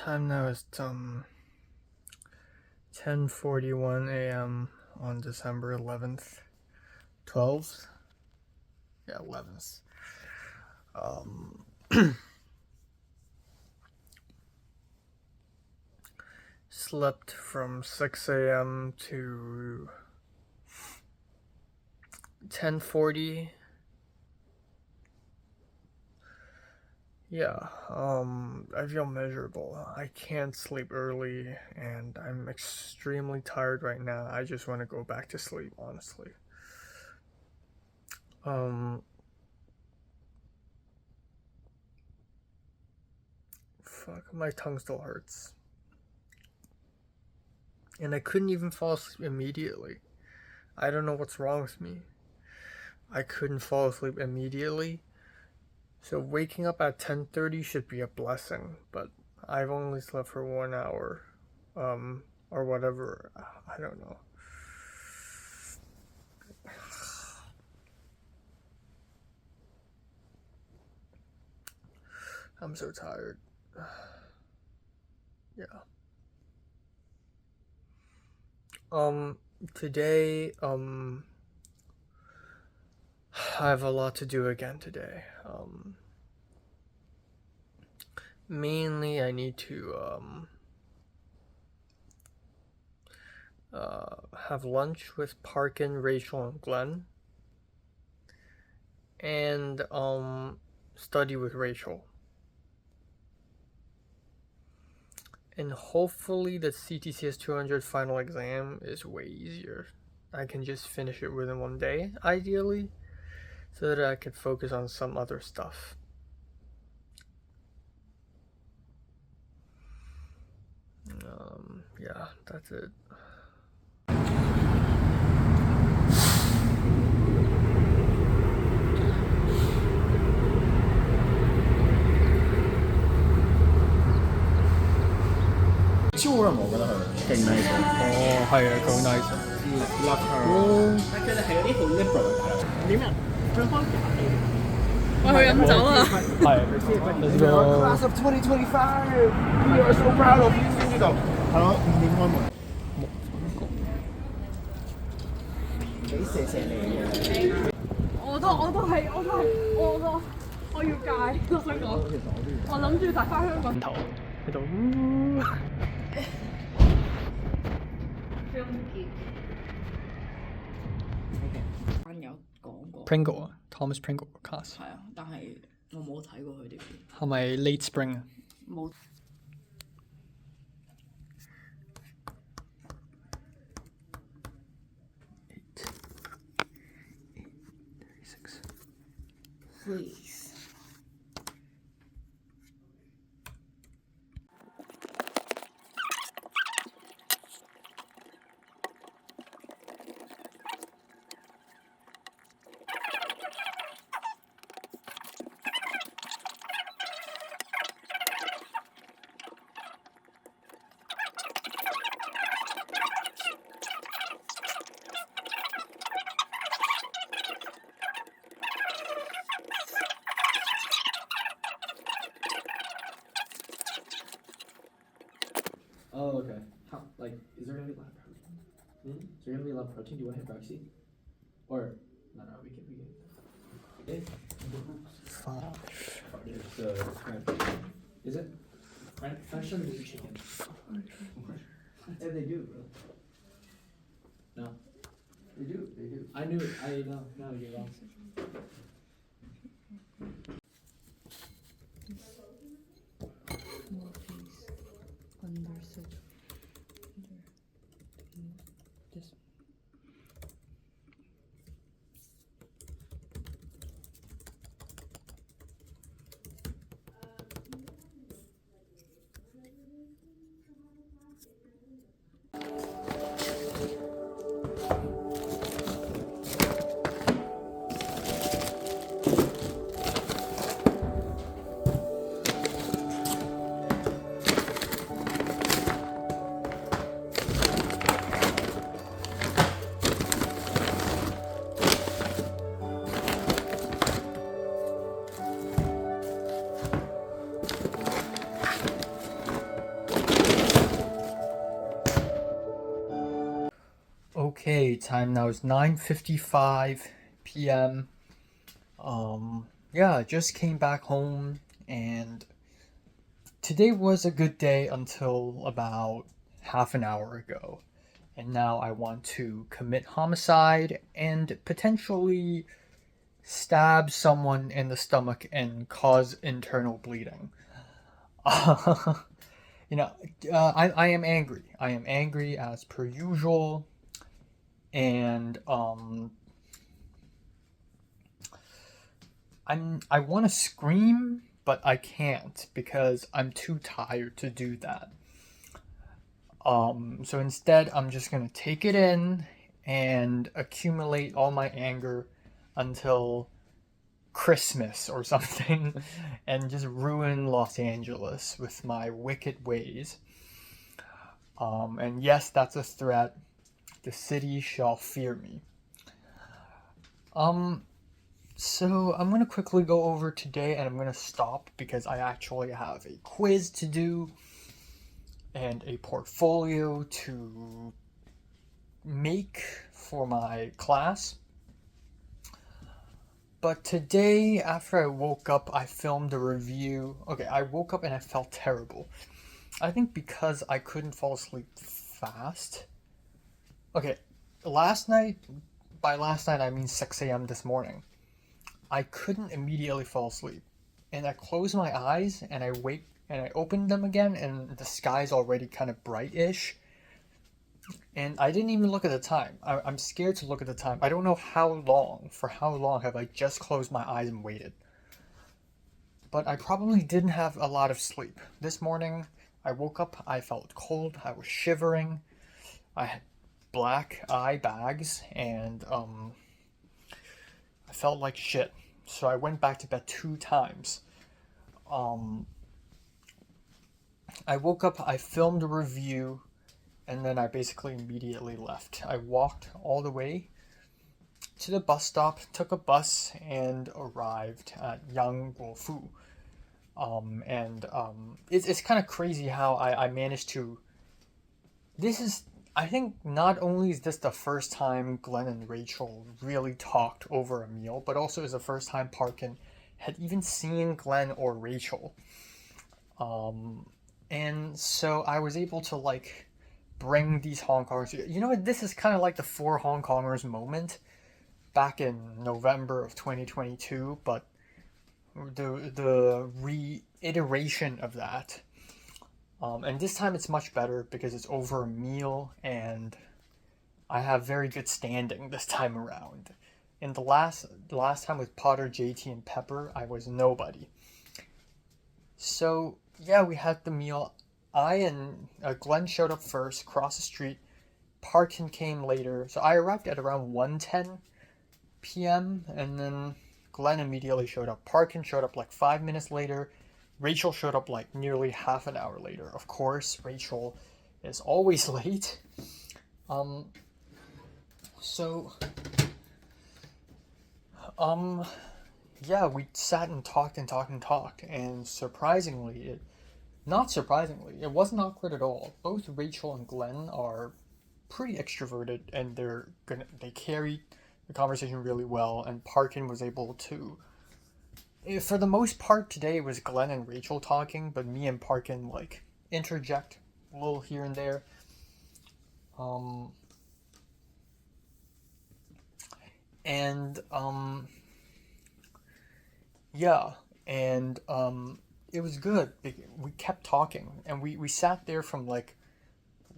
time now is 10:41 a.m. on December 11th, 12th. Yeah, 11th. Slept from 6 a.m. to 10:40. Yeah, I feel miserable. I can't sleep early, and I'm extremely tired right now. I just want to go back to sleep, honestly. Fuck, my tongue still hurts. And I couldn't even fall asleep immediately. I don't know what's wrong with me. I couldn't fall asleep immediately. So waking up at 10:30 should be a blessing, but I've only slept for 1 hour, or whatever. I don't know. I'm so tired. Yeah. Today, I have a lot to do again today. Mainly I need to, have lunch with Parkin, Rachel, and Glenn. And, study with Rachel. And hopefully the CTCS 200 final exam is way easier. I can just finish it within 1 day, ideally, so that I could focus on some other stuff. Yeah, that's it.超好人我覺得佢勁 nice 喎。哦，係啊，夠 nice。love her。但佢哋係嗰啲好 liberal 嘅大佬。點啊？張開我去飲酒啊！係。Class of 2025, we are so proud of you 呢度。係咯，5點開門。幾射你嘅。我要戒，我想講，我諗住帶翻香港頭喺度。有講過 Pringle 啊 ，Thomas Pringle 個 class 係啊，但係我冇睇過佢哋片，係咪 Late Spring 啊？冇。Please. Oh, okay. How, like, is there gonna be a lot of protein? Is there gonna be a lot of protein? Do you want to hit Roxy? Or, no, we can. Five. There's French. Is it? French doesn't do chicken. Yeah, they do, bro. No. They do. I know, no, you're wrong. time now is 9:55 p.m. Yeah, I just came back home, and today was a good day until about half an hour ago. And now I want to commit homicide and potentially stab someone in the stomach and cause internal bleeding. I am angry. I am angry as per usual, and I want to scream, but I can't because I'm too tired to do that. So instead, I'm just gonna take it in and accumulate all my anger until Christmas or something and just ruin Los Angeles with my wicked ways. And yes, that's a threat. The city shall fear me. So I'm gonna quickly go over today, and I'm gonna stop because I actually have a quiz to do and a portfolio to make for my class. But today, after I woke up, I filmed a review. Okay, I woke up and I felt terrible. I think because I couldn't fall asleep fast. Okay, by last night I mean 6 a.m. this morning, I couldn't immediately fall asleep. And I closed my eyes and I opened them again, and the sky's already kind of bright-ish. And I didn't even look at the time. I'm scared to look at the time. I don't know for how long have I just closed my eyes and waited. But I probably didn't have a lot of sleep. This morning, I woke up, I felt cold, I was shivering, I had black eye bags, and I felt like shit. So I went back to bed 2 times. I woke up, I filmed a review, and then I basically immediately left. I walked all the way to the bus stop, took a bus, and arrived at Yangguofu. It's kind of crazy how I managed to... I think not only is this the first time Glenn and Rachel really talked over a meal, but also is the first time Parkin had even seen Glenn or Rachel. And so I was able to bring these Hong Kongers. You know what? This is kind of like the 4 Hong Kongers moment back in November of 2022, but the reiteration of that. And this time it's much better because it's over a meal, and I have very good standing this time around. In the last time with Potter, JT, and Pepper, I was nobody. So yeah, we had the meal. I and Glenn showed up first, across the street. Parkin came later. So I arrived at around 1:10 p.m. and then Glenn immediately showed up. Parkin showed up 5 minutes later. Rachel showed up nearly half an hour later. Of course, Rachel is always late. Yeah, we sat and talked, and not surprisingly, it wasn't awkward at all. Both Rachel and Glenn are pretty extroverted, and they carried the conversation really well, and Parkin was able to... For the most part today, it was Glenn and Rachel talking, but me and Parkin interject a little here and there. It was good. We kept talking, and we sat there from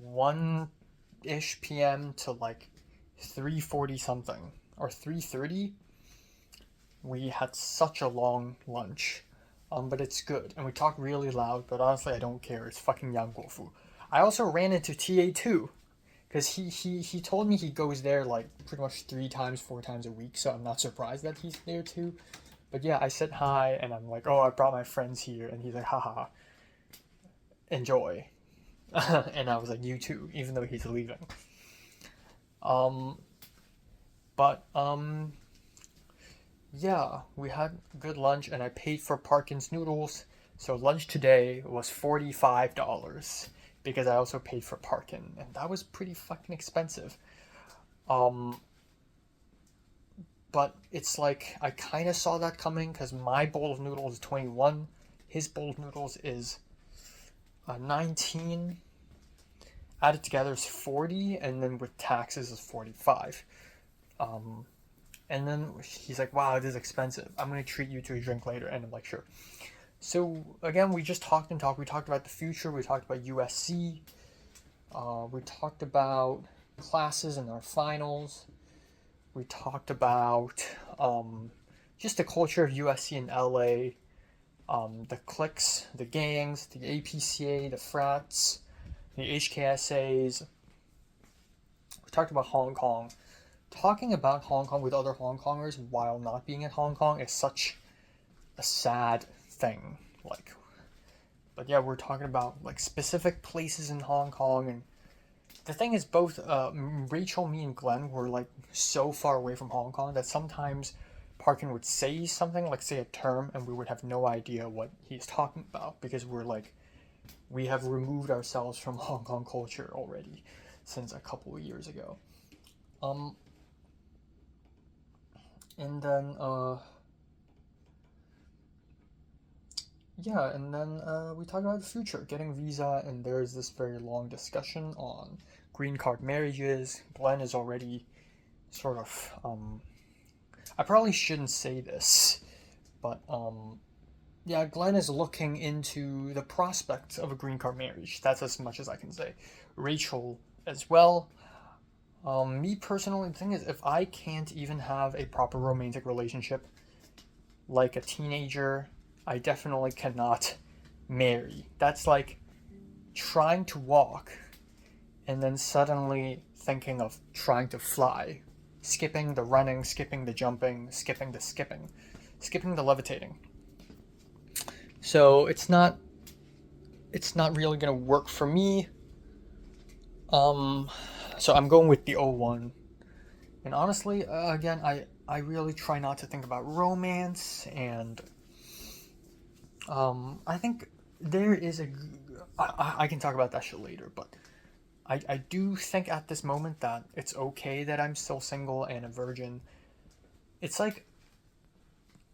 1-ish p.m. to 3:40 something, or 3:30. We had such a long lunch, but it's good, and we talked really loud, but honestly I don't care. It's fucking Yangguofu. I also ran into TA2, because he told me he goes there pretty much 3 times, 4 times a week, so I'm not surprised that he's there too. But yeah, I said hi, and I'm like, oh, I brought my friends here, and he's like, haha, enjoy. And I was like, you too, even though he's leaving. Yeah, we had good lunch, and I paid for Parkin's noodles, so lunch today was $45, because I also paid for Parkin, and that was pretty fucking expensive. Um, but it's like I kind of saw that coming because my bowl of noodles is 21, his bowl of noodles is 19. Added together is 40, and then with taxes is 45. And then he's like, "Wow, this is expensive. I'm gonna treat you to a drink later." And I'm like, "Sure." So again, we just talked and talked. We talked about the future. We talked about USC. We talked about classes and our finals. We talked about just the culture of USC and LA, the cliques, the gangs, the APCA, the frats, the HKSAs. We talked about Hong Kong. Talking about Hong Kong with other Hong Kongers while not being in Hong Kong is such a sad thing. But yeah, we're talking about like specific places in Hong Kong, and the thing is, both Rachel, me, and Glenn were like so far away from Hong Kong that sometimes Parkin would say something, like say a term, and we would have no idea what he's talking about because we have removed ourselves from Hong Kong culture already since a couple of years ago. And then we talk about the future, getting visa, and there's this very long discussion on green card marriages. Glenn is already sort of I probably shouldn't say this, but yeah, Glenn is looking into the prospects of a green card marriage. That's as much as I can say. Rachel as well. Me personally, the thing is, if I can't even have a proper romantic relationship like a teenager, I definitely cannot marry. That's like trying to walk and then suddenly thinking of trying to fly. Skipping the running, skipping the jumping, skipping the levitating. So it's not really gonna work for me. So I'm going with the 01. And honestly, again, I really try not to think about romance, and I think there is I can talk about that shit later, but I do think at this moment that it's okay that I'm still single and a virgin. It's like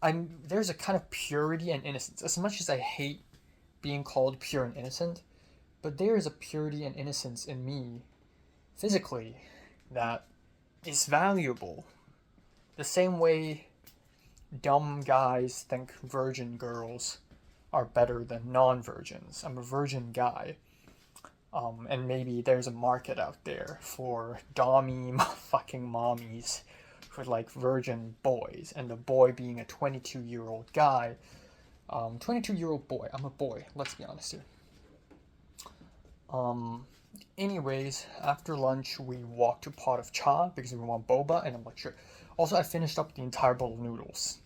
there's a kind of purity and innocence. As much as I hate being called pure and innocent, but there is a purity and innocence in me physically that is valuable. The same way dumb guys think virgin girls are better than non-virgins. I'm a virgin guy. And maybe there's a market out there for dommy fucking mommies for like virgin boys, and the boy being a 22-year-old guy. 22-year-old boy. I'm a boy, let's be honest here. Anyways, after lunch we walked to Pot of Cha because we want boba, and I'm like, sure. Also, I finished up the entire bowl of noodles.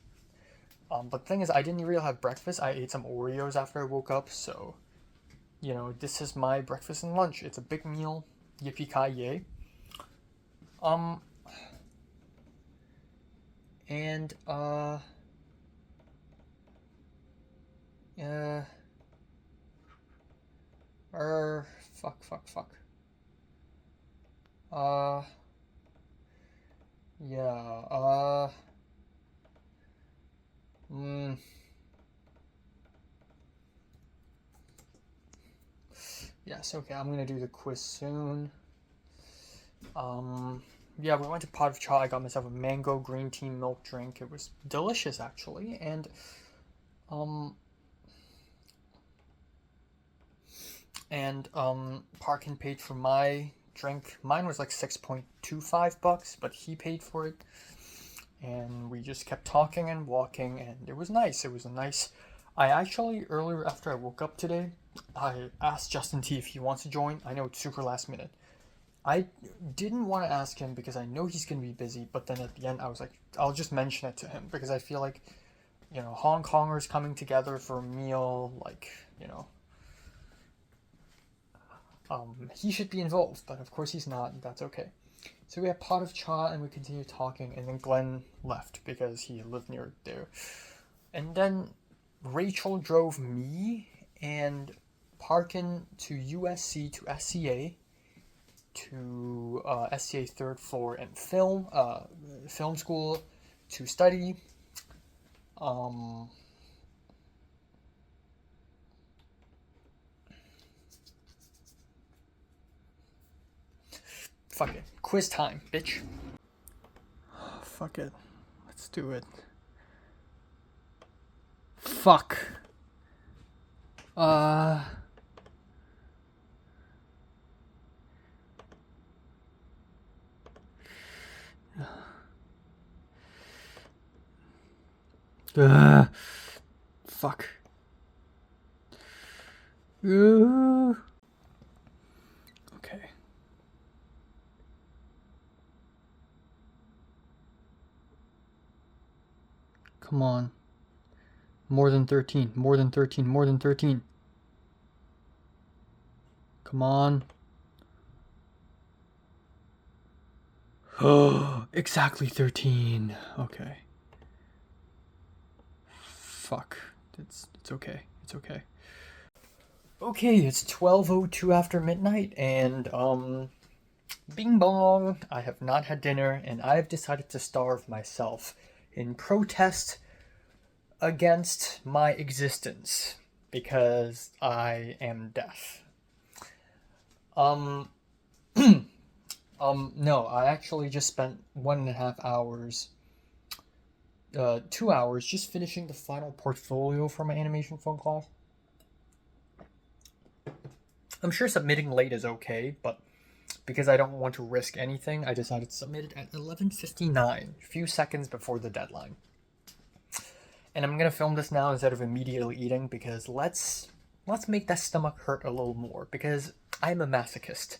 But the thing is, I didn't really have breakfast. I ate some Oreos after I woke up, so this is my breakfast and lunch. It's a big meal. Yippee-ki-yay. And, fuck. Yeah, yes, okay, I'm gonna do the quiz soon. Yeah, we went to Pot of Cha. I got myself a mango green tea milk drink. It was delicious, actually, and, Parkin paid for my drink. Mine was like $6.25, but he paid for it. And we just kept talking and walking, and it was nice. I actually, earlier after I woke up today, I asked Justin T if he wants to join. I know it's super last minute. I didn't want to ask him because I know he's going to be busy, but then at the end I was like, I'll just mention it to him because I feel like, Hong Kongers coming together for a meal, like, he should be involved, but of course he's not, and that's okay. So we had Pot of Cha, and we continued talking, and then Glenn left because he lived near there. And then Rachel drove me and Parkin to USC to SCA, to SCA third floor and film school to study. Fuck it. Quiz time, bitch. Fuck it. Let's do it. Fuck. Fuck. Okay. Come on. More than 13. More than 13. More than 13. Come on. Oh, exactly 13. Okay. Fuck. It's okay. It's okay. Okay, it's 12:02 after midnight, and bing bong. I have not had dinner, and I have decided to starve myself in protest against my existence because I am deaf. No, I actually just spent 1.5 hours, 2 hours just finishing the final portfolio for my animation film class. I'm sure submitting late is okay, but because I don't want to risk anything, I decided to submit it at 11:59, a few seconds before the deadline. And I'm gonna film this now instead of immediately eating because let's make that stomach hurt a little more because I'm a masochist.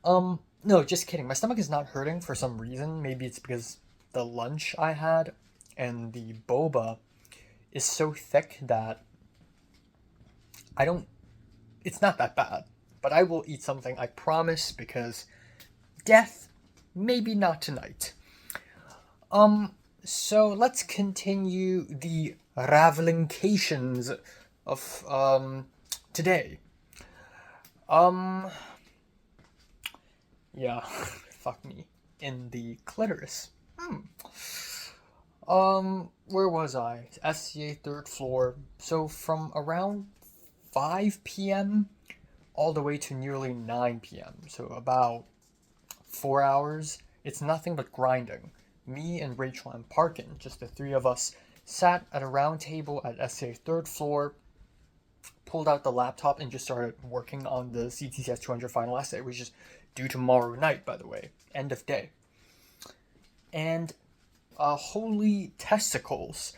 No, just kidding. My stomach is not hurting for some reason. Maybe it's because the lunch I had and the boba is so thick that it's not that bad. But I will eat something, I promise, because death, maybe not tonight. So let's continue the ravelincations of today. Yeah, fuck me. In the clitoris. Where was I? SCA third floor. So from around 5 p.m. all the way to nearly 9 p.m. So about 4 hours. It's nothing but grinding. Me and Rachel and Parkin, just the three of us, sat at a round table at SCA third floor, pulled out the laptop, and just started working on the CTCS 200 final essay, which is due tomorrow night, by the way. End of day. And holy testicles.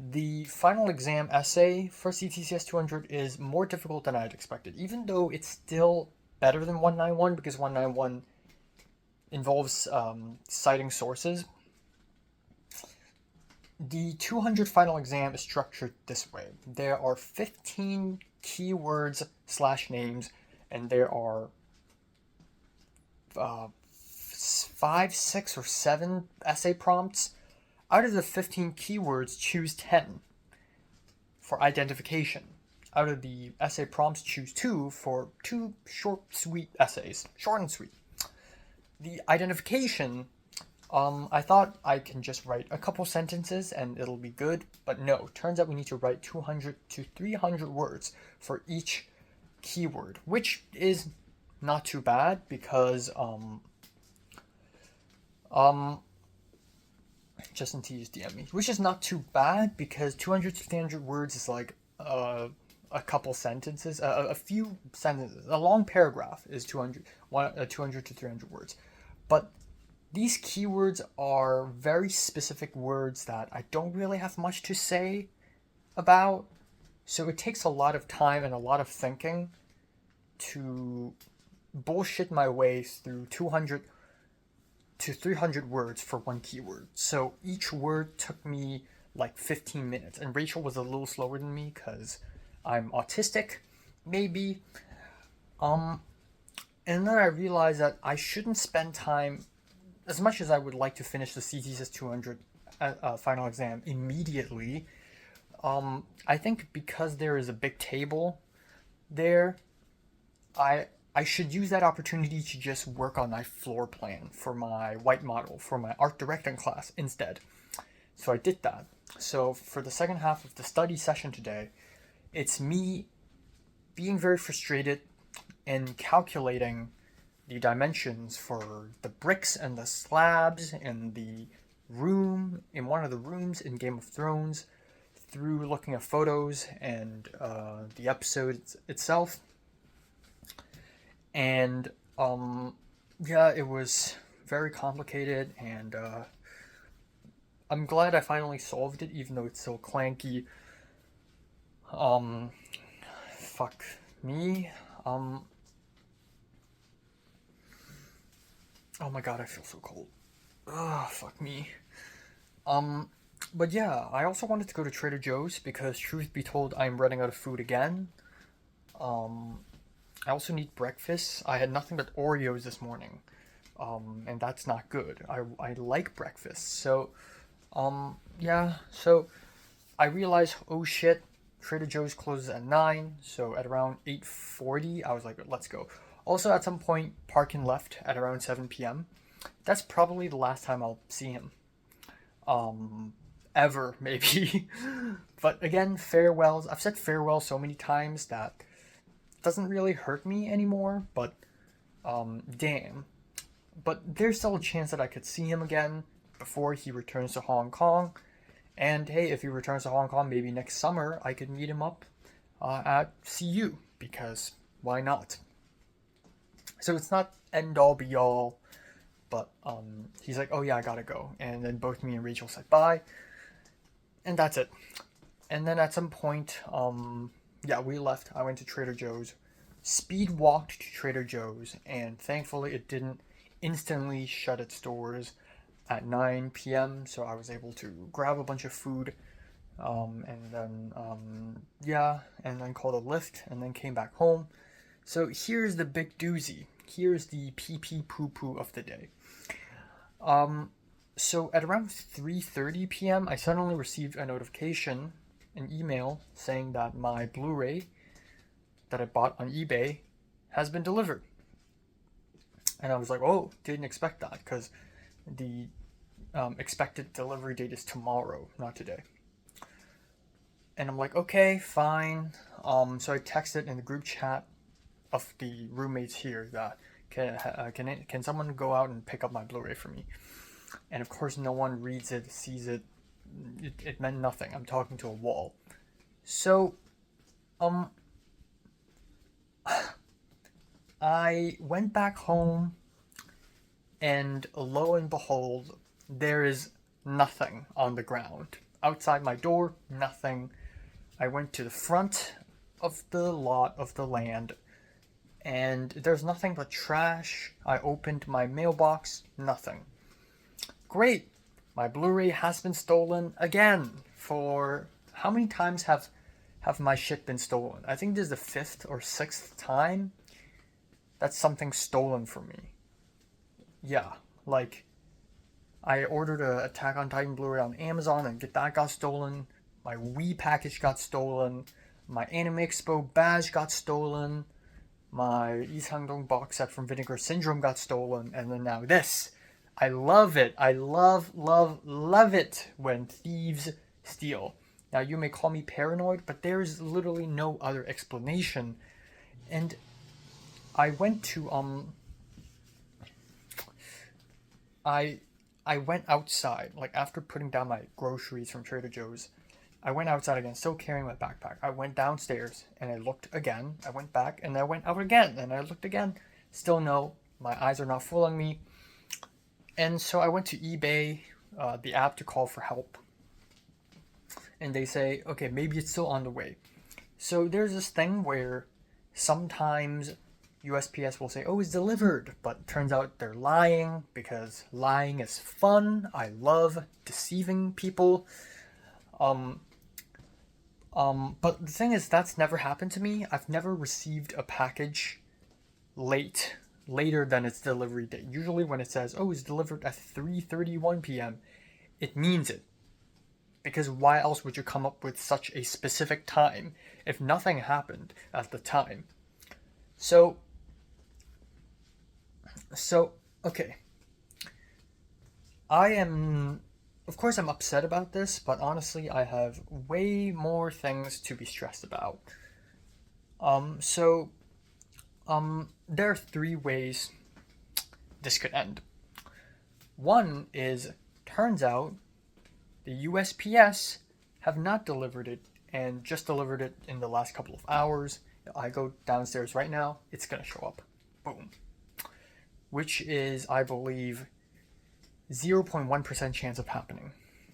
The final exam essay for CTCS 200 is more difficult than I had expected, even though it's still better than 191 because 191 involves citing sources. The 200 final exam is structured this way. There are 15 keywords / names, and there are 5, 6, or 7 essay prompts. Out of the 15 keywords, choose 10 for identification. Out of the essay prompts, choose 2 for 2 short, sweet essays. Short and sweet. The identification, I thought I can just write a couple sentences and it'll be good, but no. Turns out we need to write 200 to 300 words for each keyword, which is not too bad because, Justin T just DM me, which is not too bad because 200 to 300 words is like a couple sentences, a few sentences. A long paragraph is 200 to 300 words. But these keywords are very specific words that I don't really have much to say about. So it takes a lot of time and a lot of thinking to bullshit my way through 200 to 300 words for one keyword. So each word took me like 15 minutes. And Rachel was a little slower than me because I'm autistic, maybe. And then I realized that I shouldn't spend time, as much as I would like to finish the CTCS 200 final exam immediately. I think because there is a big table there, I I should use that opportunity to just work on my floor plan for my white model for my art directing class instead. So I did that. So for the second half of the study session today, it's me being very frustrated and calculating the dimensions for the bricks and the slabs in the room, in one of the rooms in Game of Thrones, through looking at photos and the episode itself. And yeah, it was very complicated, and I'm glad I finally solved it, even though it's so clanky. Fuck me. Oh my god, I feel so cold. Ugh, fuck me. But yeah, I also wanted to go to Trader Joe's because, truth be told, I'm running out of food again. I also need breakfast. I had nothing but Oreos this morning, and that's not good. I like breakfast, so, yeah, so I realized, oh shit, Trader Joe's closes at 9, so at around 8:40, I was like, let's go. Also, at some point, Parkin left at around 7 p.m. That's probably the last time I'll see him. Ever, maybe. But again, farewells. I've said farewell so many times that it doesn't really hurt me anymore, but, damn. But there's still a chance that I could see him again before he returns to Hong Kong. And hey, if he returns to Hong Kong, maybe next summer, I could meet him up at CU, because why not? So it's not end all be all, but he's like, oh yeah, I gotta go. And then both me and Rachel said bye, and that's it. And then at some point, yeah, we left. I went to Trader Joe's, speed walked to Trader Joe's, and thankfully it didn't instantly shut its doors at 9 p.m. So I was able to grab a bunch of food, and then yeah, and then called a Lyft, and then came back home. So here's the big doozy. Here's the pee-pee poo-poo of the day. So at around 3:30 p.m., I suddenly received a notification, an email, saying that my Blu-ray that I bought on eBay has been delivered. And I was like, oh, didn't expect that, because the expected delivery date is tomorrow, not today. And I'm like, okay, fine. So I texted in the group chat of the roommates here that can someone go out and pick up my Blu-ray for me? And of course, no one reads it, sees it. It meant nothing. I'm talking to a wall. So, I went back home, and lo and behold, there is nothing on the ground. Outside my door, nothing. I went to the front of the lot of the land, and there's nothing but trash. I opened my mailbox, nothing. Great! My Blu-ray has been stolen again. For how many times have my shit been stolen? I think this is the 5th or 6th time that's something stolen from me. Yeah, like, I ordered a Attack on Titan Blu-ray on Amazon, and that got stolen. My Wii package got stolen. My Anime Expo badge got stolen. My Lee Sang-dong box set from Vinegar Syndrome got stolen. And then now this. I love it. I love it when thieves steal. Now, you may call me paranoid, but there's literally no other explanation. And I went to, I went outside, like, after putting down my groceries from Trader Joe's. I went outside again, still carrying my backpack. I went downstairs, and I looked again. I went back, and I went out again, and I looked again. Still no. My eyes are not fooling me. And so I went to eBay, the app, to call for help. And they say, okay, maybe it's still on the way. So there's this thing where sometimes USPS will say, oh, it's delivered. But turns out they're lying, because lying is fun. I love deceiving people. But the thing is, that's never happened to me. I've never received a package later than its delivery date. Usually when it says, oh, it's delivered at 3:31 p.m., it means it. Because why else would you come up with such a specific time if nothing happened at the time? So So, okay. Of course, I'm upset about this, but honestly, I have way more things to be stressed about. So, there are three ways this could end. One is, turns out, the USPS have not delivered it and just delivered it in the last couple of hours. I go downstairs right now, it's gonna show up. Boom. Which is, I believe, 0.1% chance of happening.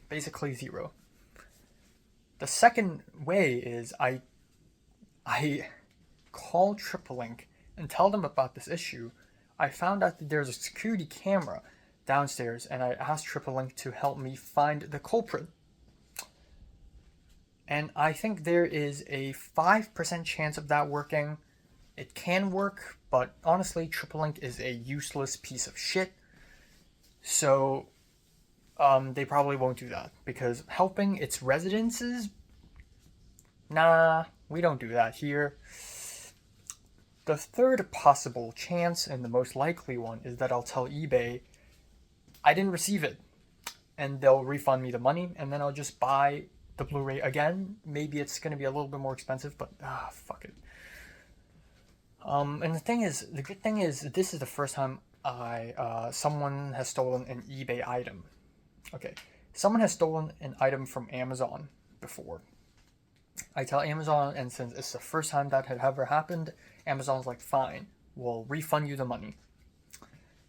Basically zero. The second way is I call TripleLink and tell them about this issue. I found out that there's a security camera downstairs, and I asked TripleLink to help me find the culprit. And I think there is a 5% chance of that working. It can work, but honestly, TripleLink is a useless piece of shit. So, they probably won't do that, because helping its residents is... Nah, we don't do that here. The third possible chance, and the most likely one, is that I'll tell eBay I didn't receive it, and they'll refund me the money, and then I'll just buy the Blu-ray again. Maybe it's going to be a little bit more expensive, but fuck it. And the good thing is, this is the first time someone has stolen an eBay item. Okay, someone has stolen an item from Amazon before. I tell Amazon, and since it's the first time that had ever happened, Amazon's like, fine, we'll refund you the money.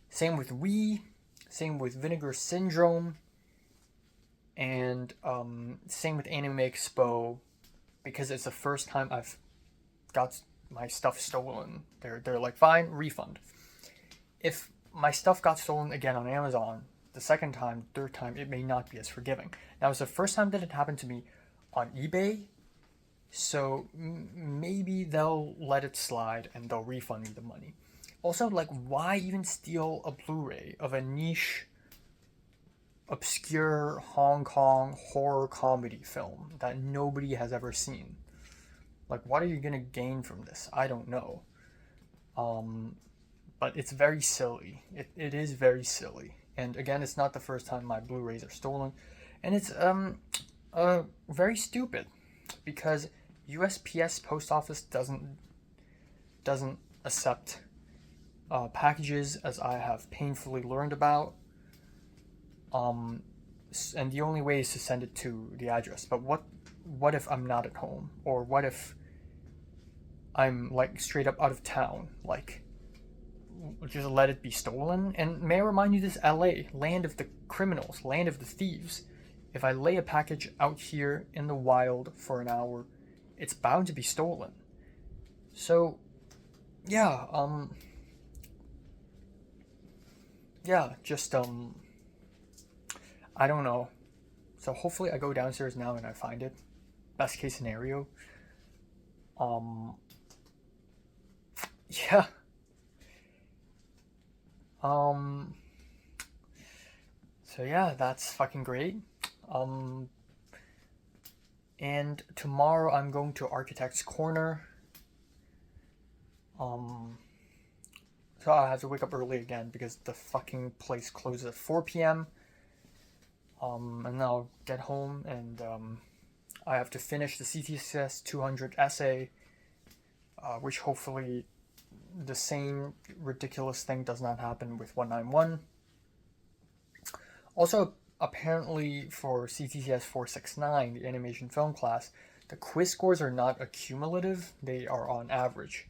Same with Wii, same with Vinegar Syndrome, and same with Anime Expo, because it's the first time I've got my stuff stolen. They're like, fine, refund. If my stuff got stolen again on Amazon, the second time, third time, it may not be as forgiving. Now, it's the first time that it happened to me on eBay, so maybe they'll let it slide and they'll refund me the money. Also, like, why even steal a Blu-ray of a niche, obscure Hong Kong horror comedy film that nobody has ever seen? Like, what are you gonna gain from this? I don't know. But it's very silly. It is very silly. And again, it's not the first time my Blu-rays are stolen. And it's very stupid, because USPS post office doesn't accept packages, as I have painfully learned about. And the only way is to send it to the address. But what if I'm not at home? Or what if I'm like straight up out of town? Like, just let it be stolen? And may I remind you, this LA, land of the criminals, land of the thieves. If I lay a package out here in the wild for an hour, it's bound to be stolen. So, yeah, I don't know. So hopefully I go downstairs now and I find it. Best case scenario. Yeah. So yeah, that's fucking great. And tomorrow I'm going to Architect's Corner. So I have to wake up early again because the fucking place closes at 4 p.m. And then I'll get home and I have to finish the CTCS 200 essay, which hopefully the same ridiculous thing does not happen with 191. Also, apparently for CTCS 469, the animation film class, the quiz scores are not accumulative, they are on average.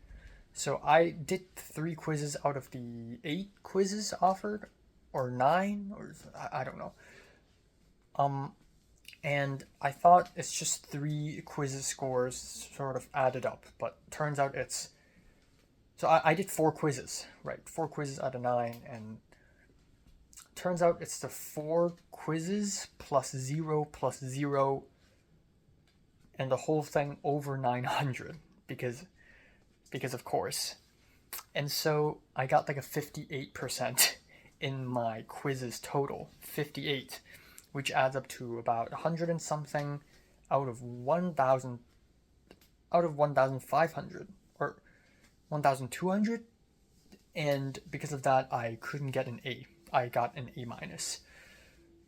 So I did 3 quizzes out of the 8 quizzes offered, or 9, or I don't know. And I thought it's just 3 quizzes scores sort of added up, but turns out it's... So I did 4 quizzes, right? 4 quizzes out of 9, and turns out it's the 4 quizzes plus 0 plus 0, and the whole thing over 900, because of course. And so I got like a 58% in my quizzes total, 58, which adds up to about 100 and something out of 1,500, or 1,200, and because of that, I couldn't get an A. I got an A minus.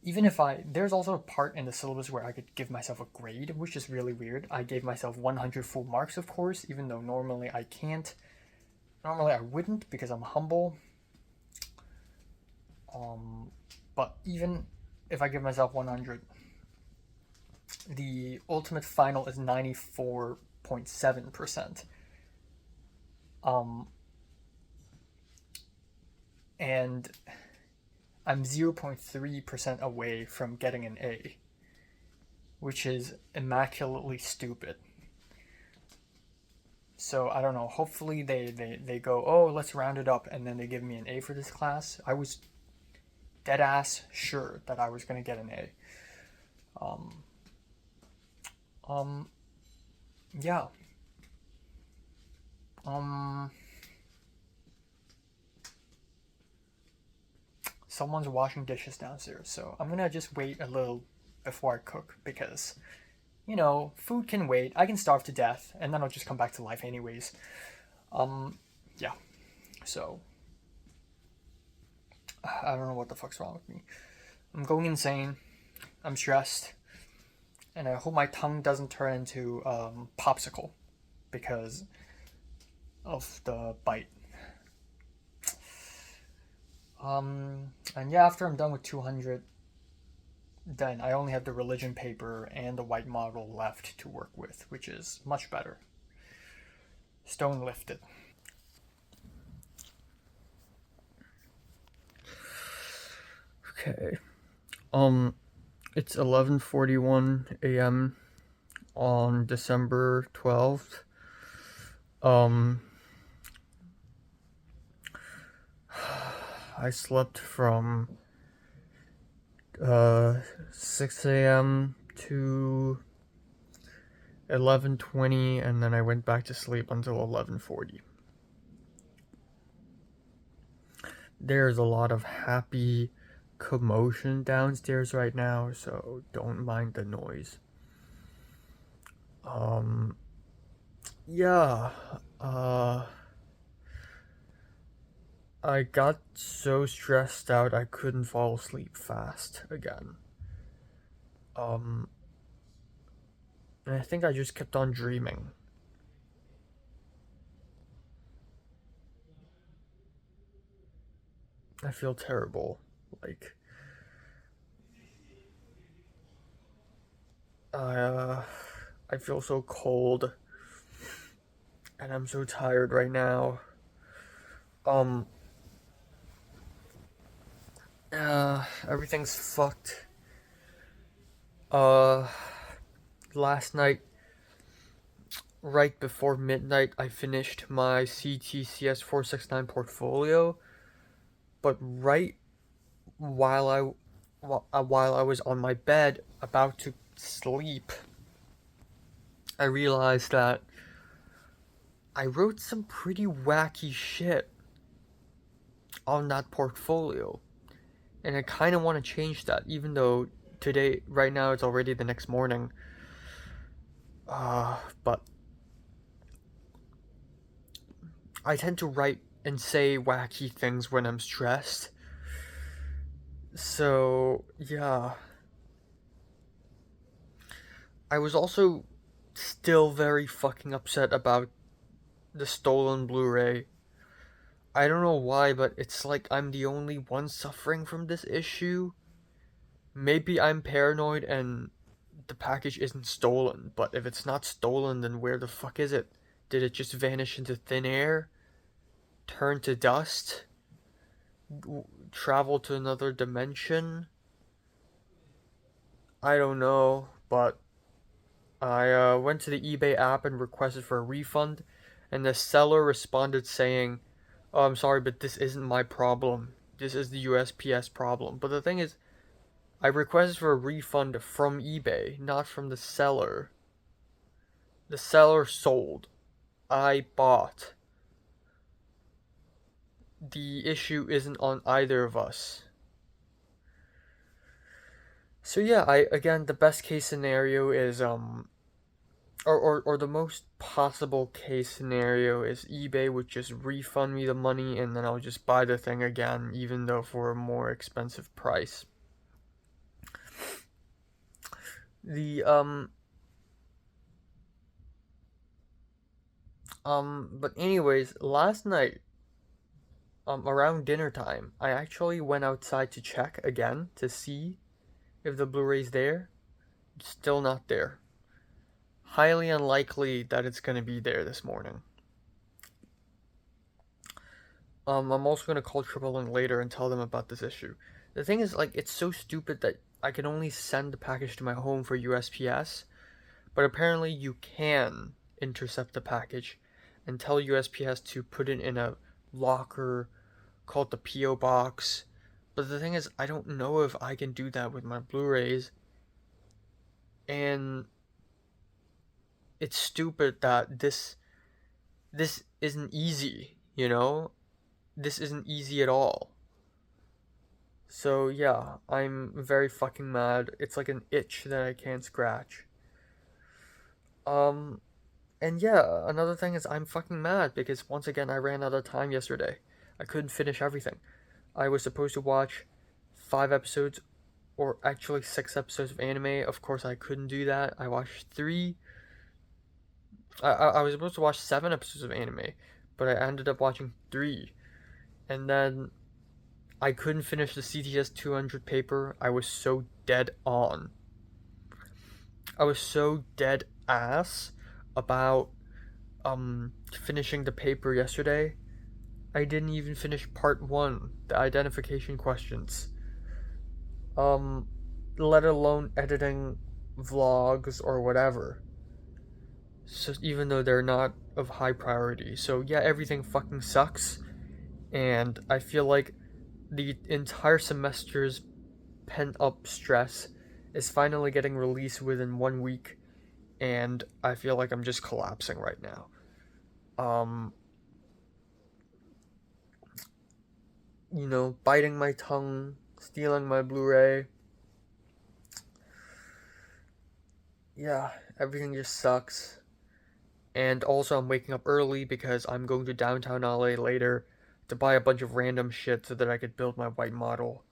Even if there's also a part in the syllabus where I could give myself a grade, which is really weird. I gave myself 100 full marks, of course, even though normally I can't. Normally I wouldn't because I'm humble. But even if I give myself 100, the ultimate final is 94.7%. And I'm 0.3% away from getting an A, which is immaculately stupid. So I don't know, hopefully they go, oh, let's round it up, and then they give me an A for this class. I was dead ass sure that I was gonna get an A. Yeah. Someone's washing dishes downstairs, so I'm gonna just wait a little before I cook because, you know, food can wait. I can starve to death, and then I'll just come back to life anyways. Yeah. So, I don't know what the fuck's wrong with me. I'm going insane. I'm stressed. And I hope my tongue doesn't turn into popsicle because of the bite. And yeah, after I'm done with 200, then I only have the religion paper and the white model left to work with, which is much better. Stone lifted. Okay. It's 11:41 a.m. on December 12th. I slept from 6 a.m. to 11:20, and then I went back to sleep until 11:40. There's a lot of happy commotion downstairs right now, so don't mind the noise. Yeah, I got so stressed out I couldn't fall asleep fast again. And I think I just kept on dreaming. I feel terrible. Like, I feel so cold. And I'm so tired right now. Everything's fucked. Last night, right before midnight, I finished my CTCS 469 portfolio, but right while I was on my bed about to sleep, I realized that I wrote some pretty wacky shit on that portfolio. And I kind of want to change that, even though today, right now, it's already the next morning. But I tend to write and say wacky things when I'm stressed. So, yeah. I was also still very fucking upset about the stolen Blu-ray. I don't know why, but it's like I'm the only one suffering from this issue. Maybe I'm paranoid and the package isn't stolen, but if it's not stolen, then where the fuck is it? Did it just vanish into thin air? Turn to dust? Travel to another dimension? I don't know, but I went to the eBay app and requested for a refund, and the seller responded saying, "Oh, I'm sorry, but this isn't my problem. This is the USPS problem." But the thing is, I requested for a refund from eBay, not from the seller. The seller sold. I bought. The issue isn't on either of us. So yeah, again, the best case scenario is or the most possible case scenario is eBay would just refund me the money and then I'll just buy the thing again, even though for a more expensive price. But anyways, last night, around dinner time, I actually went outside to check again to see if the Blu-ray's there. Still not there. Highly unlikely that it's gonna be there this morning. I'm also gonna call TripleLink later and tell them about this issue. The thing is, like, it's so stupid that I can only send the package to my home for USPS, but apparently you can intercept the package and tell USPS to put it in a locker called the P.O. Box. But the thing is, I don't know if I can do that with my Blu-rays. And it's stupid that this isn't easy, you know? This isn't easy at all. So yeah, I'm very fucking mad. It's like an itch that I can't scratch. And yeah, another thing is I'm fucking mad because once again I ran out of time yesterday. I couldn't finish everything. I was supposed to watch 5 episodes, or actually 6 episodes of anime. Of course I couldn't do that. I watched 3. I was supposed to watch 7 episodes of anime, but I ended up watching 3. And then I couldn't finish the CTS 200 paper. I was so dead on. I was so dead ass about finishing the paper yesterday. I didn't even finish part 1, the identification questions. Let alone editing vlogs or whatever. So even though they're not of high priority. So yeah, everything fucking sucks. And I feel like the entire semester's pent-up stress is finally getting released within 1 week. And I feel like I'm just collapsing right now. You know, biting my tongue, stealing my Blu-ray. Yeah, everything just sucks. And also I'm waking up early because I'm going to downtown LA later to buy a bunch of random shit so that I could build my white model.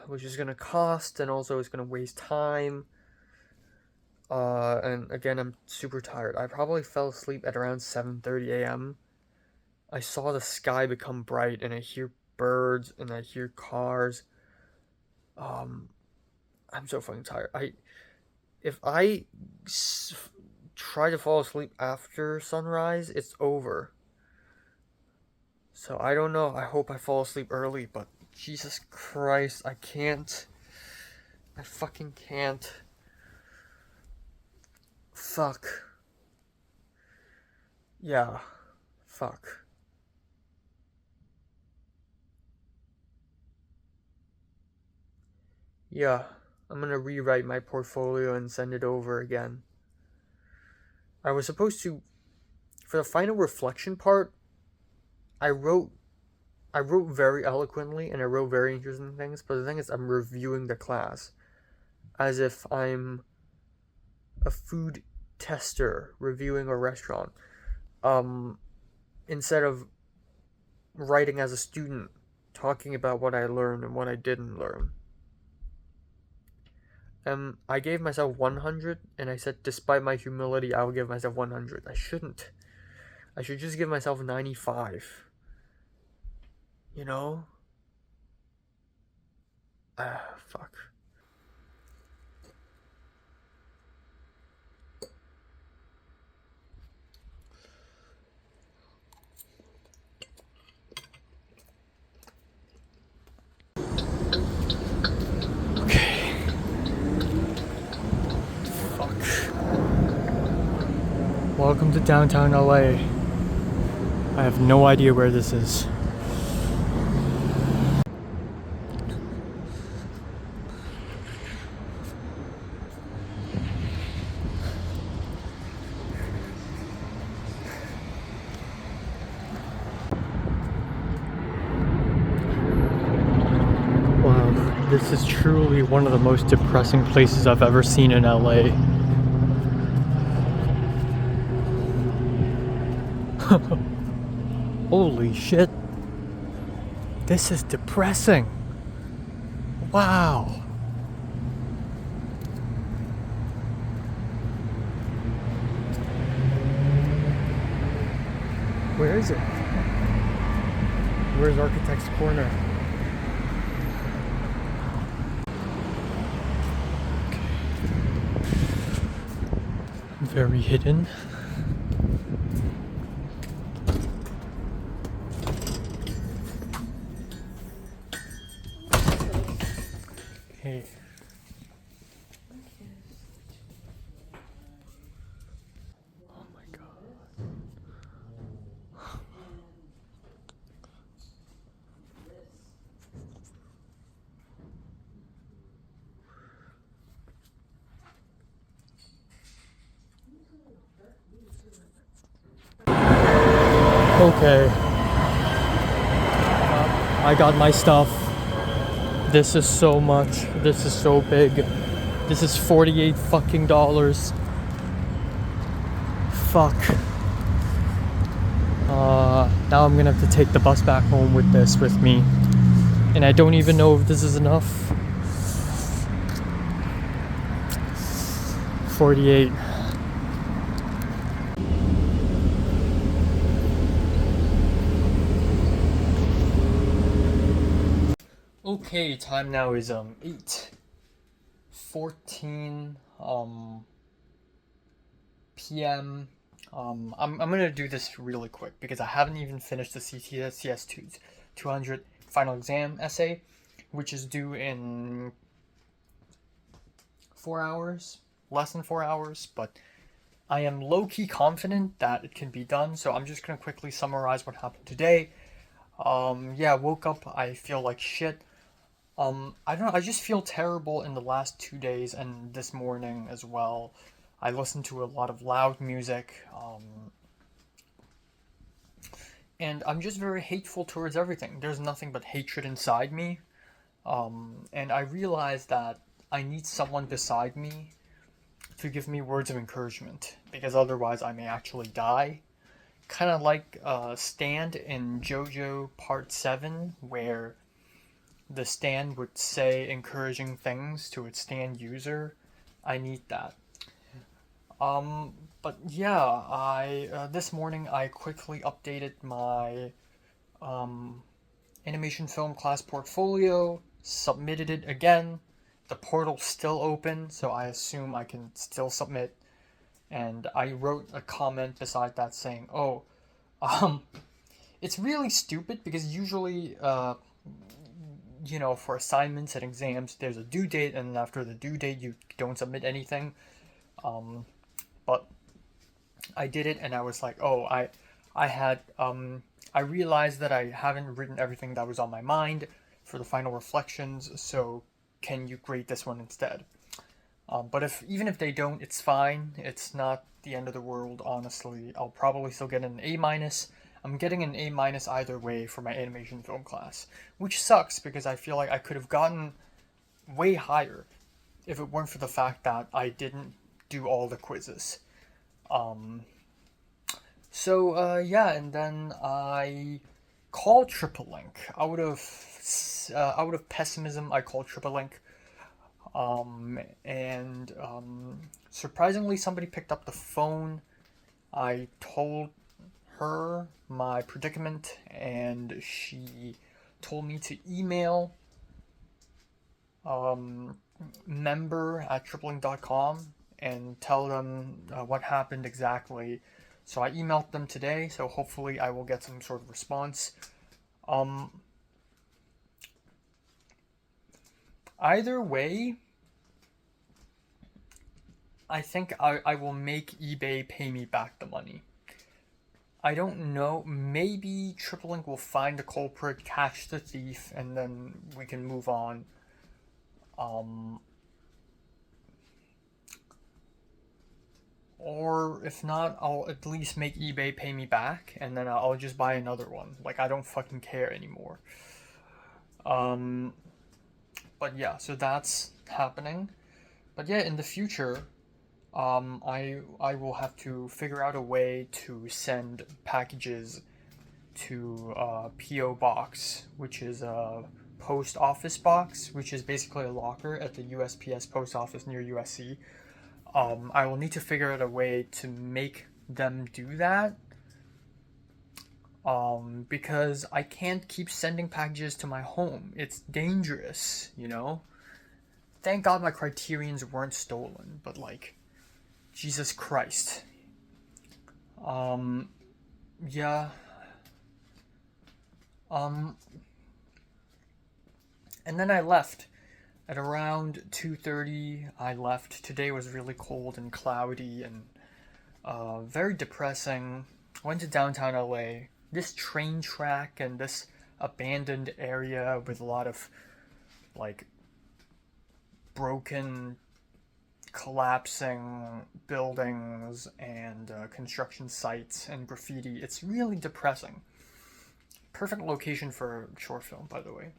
Which is gonna cost, and also it's gonna waste time. And again, I'm super tired. I probably fell asleep at around 7:30 a.m. I saw the sky become bright, and I hear birds, and I hear cars. I'm so fucking tired. If I try to fall asleep after sunrise, it's over. So I don't know. I hope I fall asleep early, but Jesus Christ, I can't. I fucking can't. Fuck. Yeah. Fuck. Yeah. I'm gonna rewrite my portfolio and send it over again. I was supposed to, for the final reflection part, I wrote very eloquently and I wrote very interesting things, but the thing is I'm reviewing the class as if I'm a food tester reviewing a restaurant, instead of writing as a student, talking about what I learned and what I didn't learn. I gave myself 100, and I said, despite my humility, I will give myself 100. I shouldn't. I should just give myself 95. You know? Fuck. Okay. Fuck. Welcome to downtown LA. I have no idea where this is. This This is truly one of the most depressing places I've ever seen in LA. Holy shit. This is depressing. Wow. Where is it? Where's Architect's Corner? Very hidden. Hey. Oh my god. Okay. I got my stuff. This is so much. This is so big. This is $48 fucking dollars. Fuck. Now I'm gonna have to take the bus back home with this with me. And I don't even know if this is enough. 48. Okay, time now is 8:14 p.m. I'm gonna do this really quick because I haven't even finished the CTS 200 final exam essay, which is due in 4 hours, less than 4 hours, but I am low-key confident that it can be done, so I'm just gonna quickly summarize what happened today. Yeah, woke up, I feel like shit. I don't know, I just feel terrible in the last 2 days and this morning as well. I listened to a lot of loud music, and I'm just very hateful towards everything. There's nothing but hatred inside me, and I realized that I need someone beside me to give me words of encouragement, because otherwise I may actually die. Kind of like Stand in JoJo Part 7, where the stand would say encouraging things to its stand user. I need that. But yeah, I this morning I quickly updated my animation film class portfolio, submitted it again. The portal's still open, so I assume I can still submit. And I wrote a comment beside that saying, "Oh, it's really stupid because usually, for assignments and exams, there's a due date, and after the due date, you don't submit anything. But I did it, and I was like, oh, I realized that I haven't written everything that was on my mind for the final reflections, so can you grade this one instead? But even if they don't, it's fine. It's not the end of the world, honestly. I'll probably still get an A-. I'm getting an A- either way for my animation film class, which sucks because I feel like I could have gotten way higher if it weren't for the fact that I didn't do all the quizzes. Yeah, and then I called TripleLink. Out of pessimism, I called TripleLink. Surprisingly, somebody picked up the phone. I told her my predicament, and she told me to email member@triplink.com and tell them what happened exactly. So I emailed them today, so hopefully I will get some sort of response. Either way, I think I will make eBay pay me back the money. I don't know, maybe TripleLink will find the culprit, catch the thief, and then we can move on. Or if not, I'll at least make eBay pay me back, and then I'll just buy another one. Like, I don't fucking care anymore. but yeah, so that's happening. But yeah, in the future, I will have to figure out a way to send packages to PO box, which is a post office box, which is basically a locker at the USPS post office near USC. I will need to figure out a way to make them do that. Because I can't keep sending packages to my home. It's dangerous, you know? Thank God my Criterions weren't stolen, but like, Jesus Christ. Yeah. And then I left. At around 2:30, I left. Today was really cold and cloudy and very depressing. Went to downtown LA. This train track and this abandoned area with a lot of like broken, collapsing buildings and construction sites and graffiti. It's really depressing. Perfect location for a short film, by the way.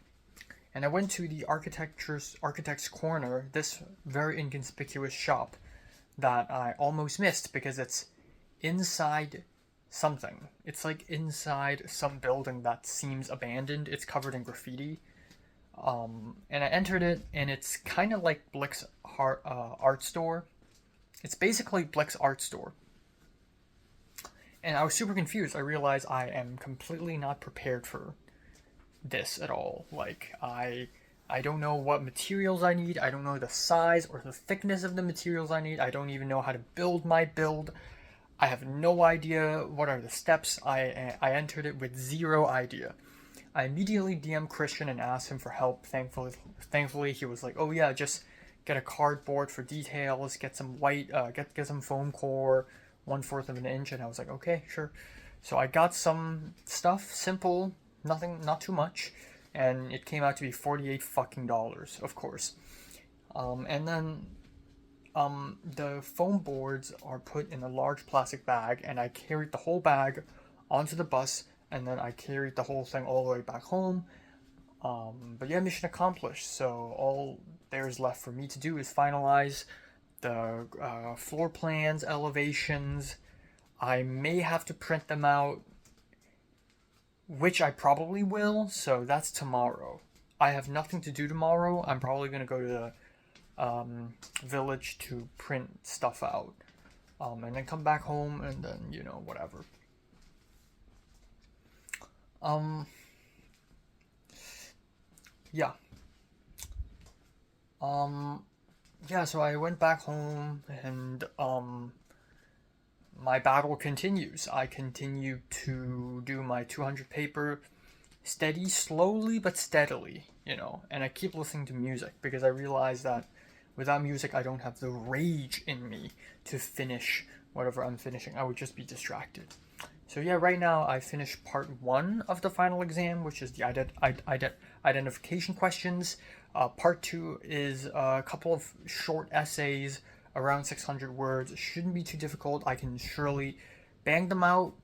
And I went to the Architect's Corner, this very inconspicuous shop that I almost missed because it's inside something. It's like inside some building that seems abandoned. It's covered in graffiti. And I entered it, and it's kind of like Blick's art store. It's basically Blick's art store. And I was super confused. I realized I am completely not prepared for this at all. Like, I don't know what materials I need. I don't know the size or the thickness of the materials I need. I don't even know how to build my build. I have no idea what are the steps. I entered it with zero idea. I immediately DM'd Christian and asked him for help. Thankfully, he was like, "Oh yeah, just get a cardboard for details, get some white, get some foam core, 1/4 of an inch." And I was like, "Okay, sure." So I got some stuff, simple, nothing, not too much, and it came out to be $48 fucking dollars, of course. And then the foam boards are put in a large plastic bag, and I carried the whole bag onto the bus, and then I carried the whole thing all the way back home. But yeah, mission accomplished. So all there's left for me to do is finalize the floor plans, elevations. I may have to print them out, which I probably will, so that's tomorrow. I have nothing to do tomorrow. I'm probably going to go to the village to print stuff out. And then come back home and then, you know, whatever. Yeah. Yeah, so I went back home and, my battle continues. I continue to do my 200 paper slowly but steadily, you know, and I keep listening to music because I realize that without music, I don't have the rage in me to finish whatever I'm finishing. I would just be distracted. So yeah, right now I finished part 1 of the final exam, which is the identification questions. Part 2 is a couple of short essays, around 600 words. It shouldn't be too difficult. I can surely bang them out,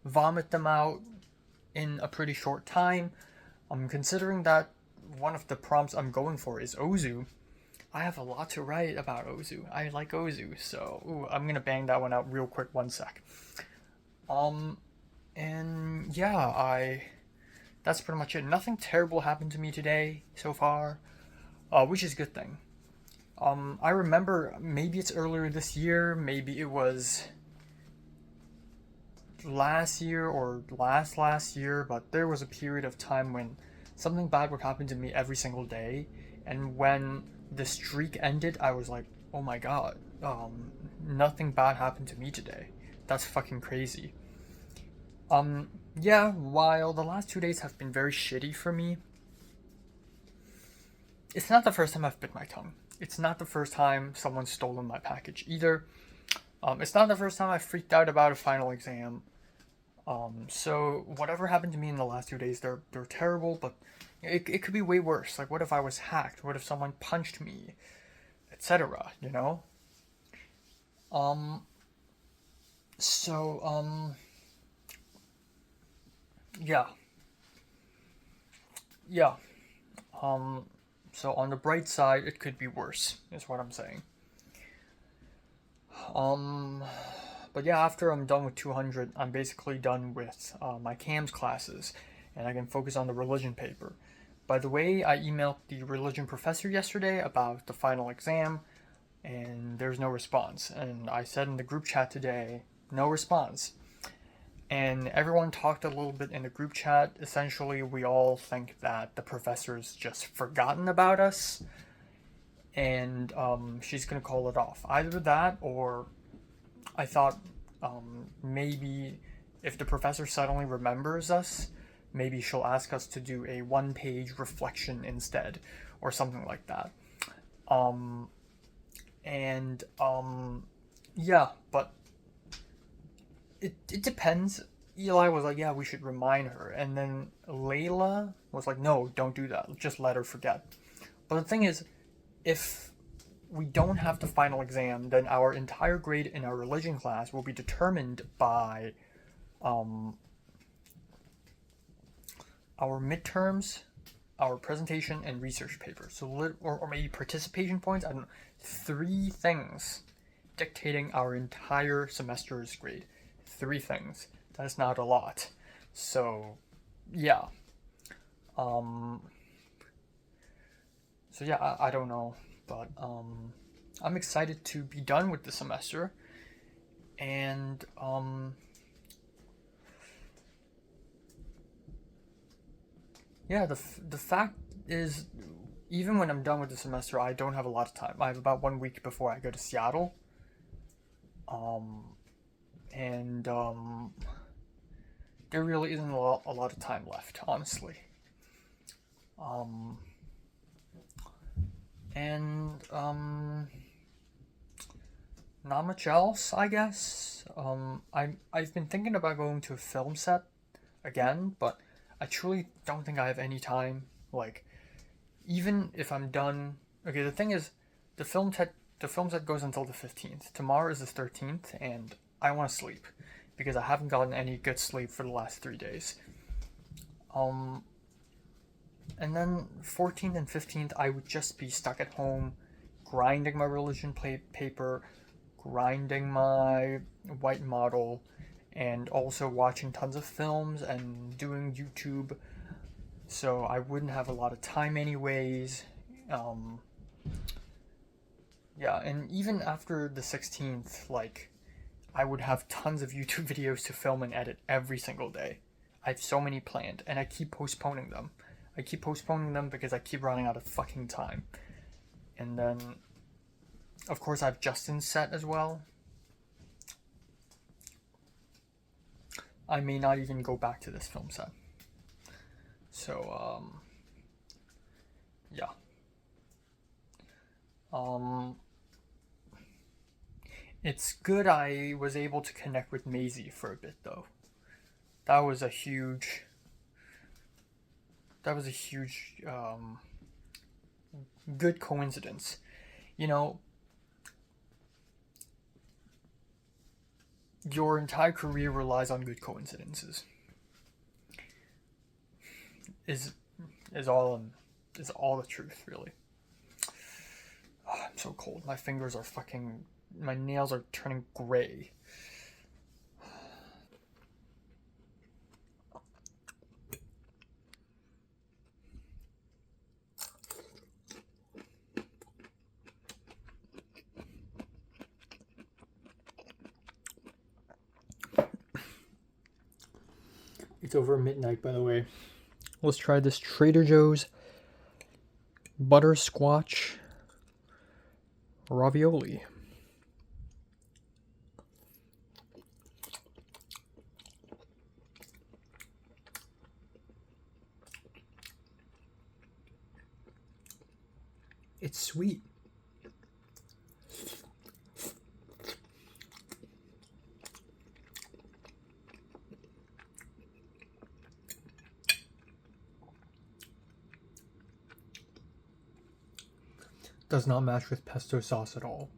vomit them out in a pretty short time. I'm considering that one of the prompts I'm going for is Ozu. I have a lot to write about Ozu. I like Ozu, so I'm gonna bang that one out real quick. One sec. And yeah, that's pretty much it. Nothing terrible happened to me today so far, which is a good thing. I remember maybe it's earlier this year, maybe it was last year or last year, but there was a period of time when something bad would happen to me every single day, and when the streak ended, I was like, oh my god, nothing bad happened to me today. That's fucking crazy. Yeah, while the last 2 days have been very shitty for me, it's not the first time I've bit my tongue. It's not the first time someone's stolen my package either. It's not the first time I freaked out about a final exam. So whatever happened to me in the last 2 days, they're terrible, but it could be way worse. Like, what if I was hacked? What if someone punched me? Etc., you know? Yeah. Yeah. So on the bright side, it could be worse, is what I'm saying. But yeah, after I'm done with 200, I'm basically done with my CAMS classes, and I can focus on the religion paper. By the way, I emailed the religion professor yesterday about the final exam, and there's no response. And I said in the group chat today, no response. And everyone talked a little bit in the group chat. Essentially, we all think that the professor's just forgotten about us, and she's gonna call it off. Either that, or I thought maybe if the professor suddenly remembers us, maybe she'll ask us to do a one-page reflection instead, or something like that. Yeah, but it depends. Eli was like, yeah, we should remind her. And then Layla was like, no, don't do that. Just let her forget. But the thing is, if we don't have the final exam, then our entire grade in our religion class will be determined by our midterms, our presentation, and research paper. So, or maybe participation points. I don't know. 3 things dictating our entire semester's grade. 3 things. That's not a lot. So, yeah. So yeah, I don't know, but I'm excited to be done with the semester, and yeah, the fact is, even when I'm done with the semester, I don't have a lot of time. I have about 1 week before I go to Seattle. There really isn't a lot of time left, honestly. Not much else, I guess. I've been thinking about going to a film set again, but I truly don't think I have any time. Like, even if I'm done. Okay, the thing is, the film set goes until the 15th. Tomorrow is the 13th, and I want to sleep because I haven't gotten any good sleep for the last 3 days. And then 14th and 15th, I would just be stuck at home, grinding my religion paper, grinding my white model, and also watching tons of films and doing YouTube. So I wouldn't have a lot of time anyways. Yeah, and even after the 16th, like, I would have tons of YouTube videos to film and edit every single day. I have so many planned, and I keep postponing them. Because I keep running out of fucking time. And then, of course, I have Justin's set as well. I may not even go back to this film set. So, yeah. It's good I was able to connect with Maisie for a bit, though. That was a huge, good coincidence. You know, your entire career relies on good coincidences. Is all the truth, really. Oh, I'm so cold. My nails are turning gray. It's over midnight, by the way. Let's try this Trader Joe's butterscotch ravioli. It's sweet. Does not match with pesto sauce at all.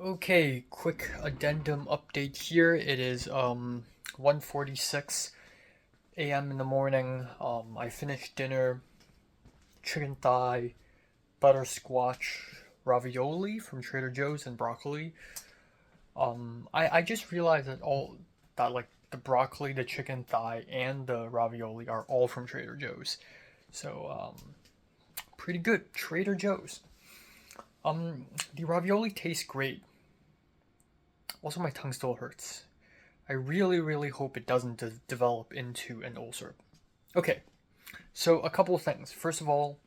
Okay, quick addendum update here. It is 1:46 a.m. in the morning. I finished dinner. chicken thigh, butterscotch ravioli from Trader Joe's and broccoli. I just realized that like the broccoli, the chicken thigh, and the ravioli are all from Trader Joe's. So pretty good. Trader Joe's. The ravioli tastes great. Also, my tongue still hurts. I really, really hope it doesn't develop into an ulcer. Okay, so a couple of things. First of all,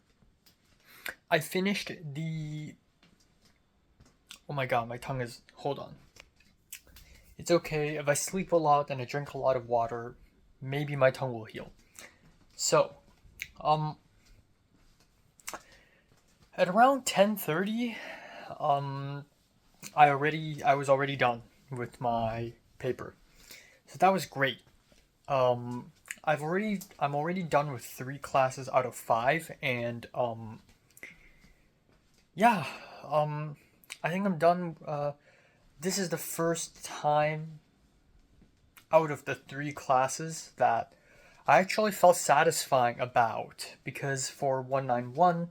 I finished the... Oh my god, my tongue is... Hold on. It's okay. If I sleep a lot and I drink a lot of water, maybe my tongue will heal. So, at around 10:30, I was already done with my paper. So that was great. I'm already done with 3 classes out of 5, and yeah, I think I'm done. This is the first time out of the 3 classes that I actually felt satisfying about, because for 191,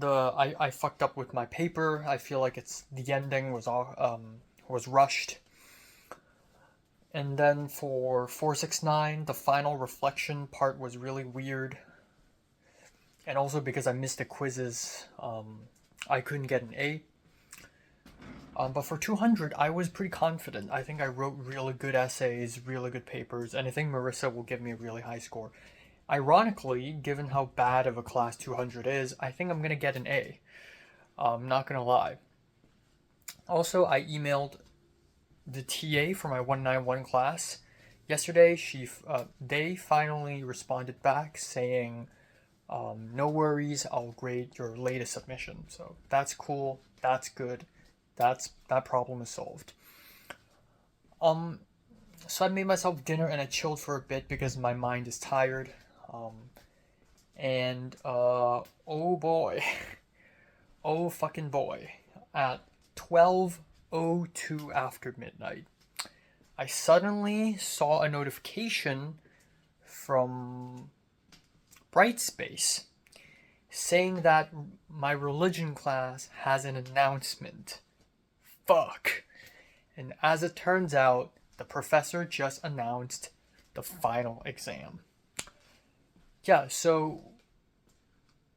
I fucked up with my paper. I feel like the ending was rushed. And then for 469, the final reflection part was really weird. And also because I missed the quizzes, I couldn't get an A. But for 200, I was pretty confident. I think I wrote really good essays, really good papers, and I think Marissa will give me a really high score. Ironically, given how bad of a class 200 is, I think I'm going to get an A. I'm not going to lie. Also, I emailed the TA for my 191 class yesterday. They finally responded back saying, no worries, I'll grade your latest submission. So that's cool. That's good. That problem is solved. So I made myself dinner and I chilled for a bit because my mind is tired. Oh boy, oh fucking boy, at 12:02 after midnight, I suddenly saw a notification from Brightspace saying that my religion class has an announcement. Fuck. And as it turns out, the professor just announced the final exam. Yeah, so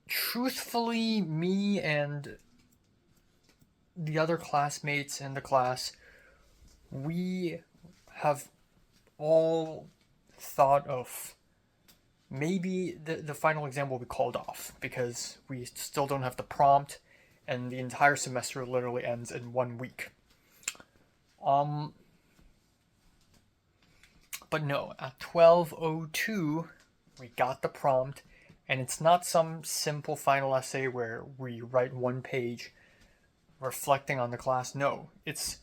truthfully, me and the other classmates in the class, we have all thought of maybe the final exam will be called off because we still don't have the prompt and the entire semester literally ends in 1 week. But no, at 12:02, we got the prompt, and it's not some simple final essay where we write 1 page reflecting on the class. No, it's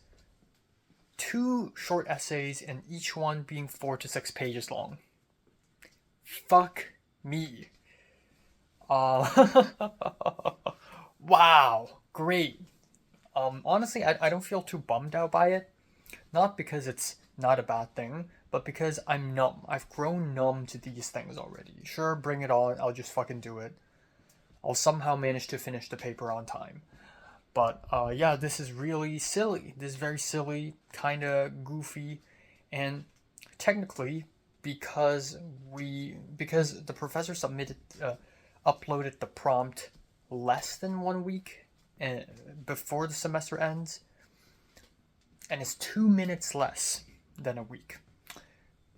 2 short essays, and each one being 4 to 6 pages long. Fuck me. Wow, great. Honestly, I don't feel too bummed out by it. Not because it's not a bad thing, but because I'm numb. I've grown numb to these things already. Sure, bring it on, I'll just fucking do it. I'll somehow manage to finish the paper on time. But yeah, this is really silly. This is very silly, kinda goofy, and technically, because the professor uploaded the prompt less than 1 week before the semester ends, and it's 2 minutes less than a week.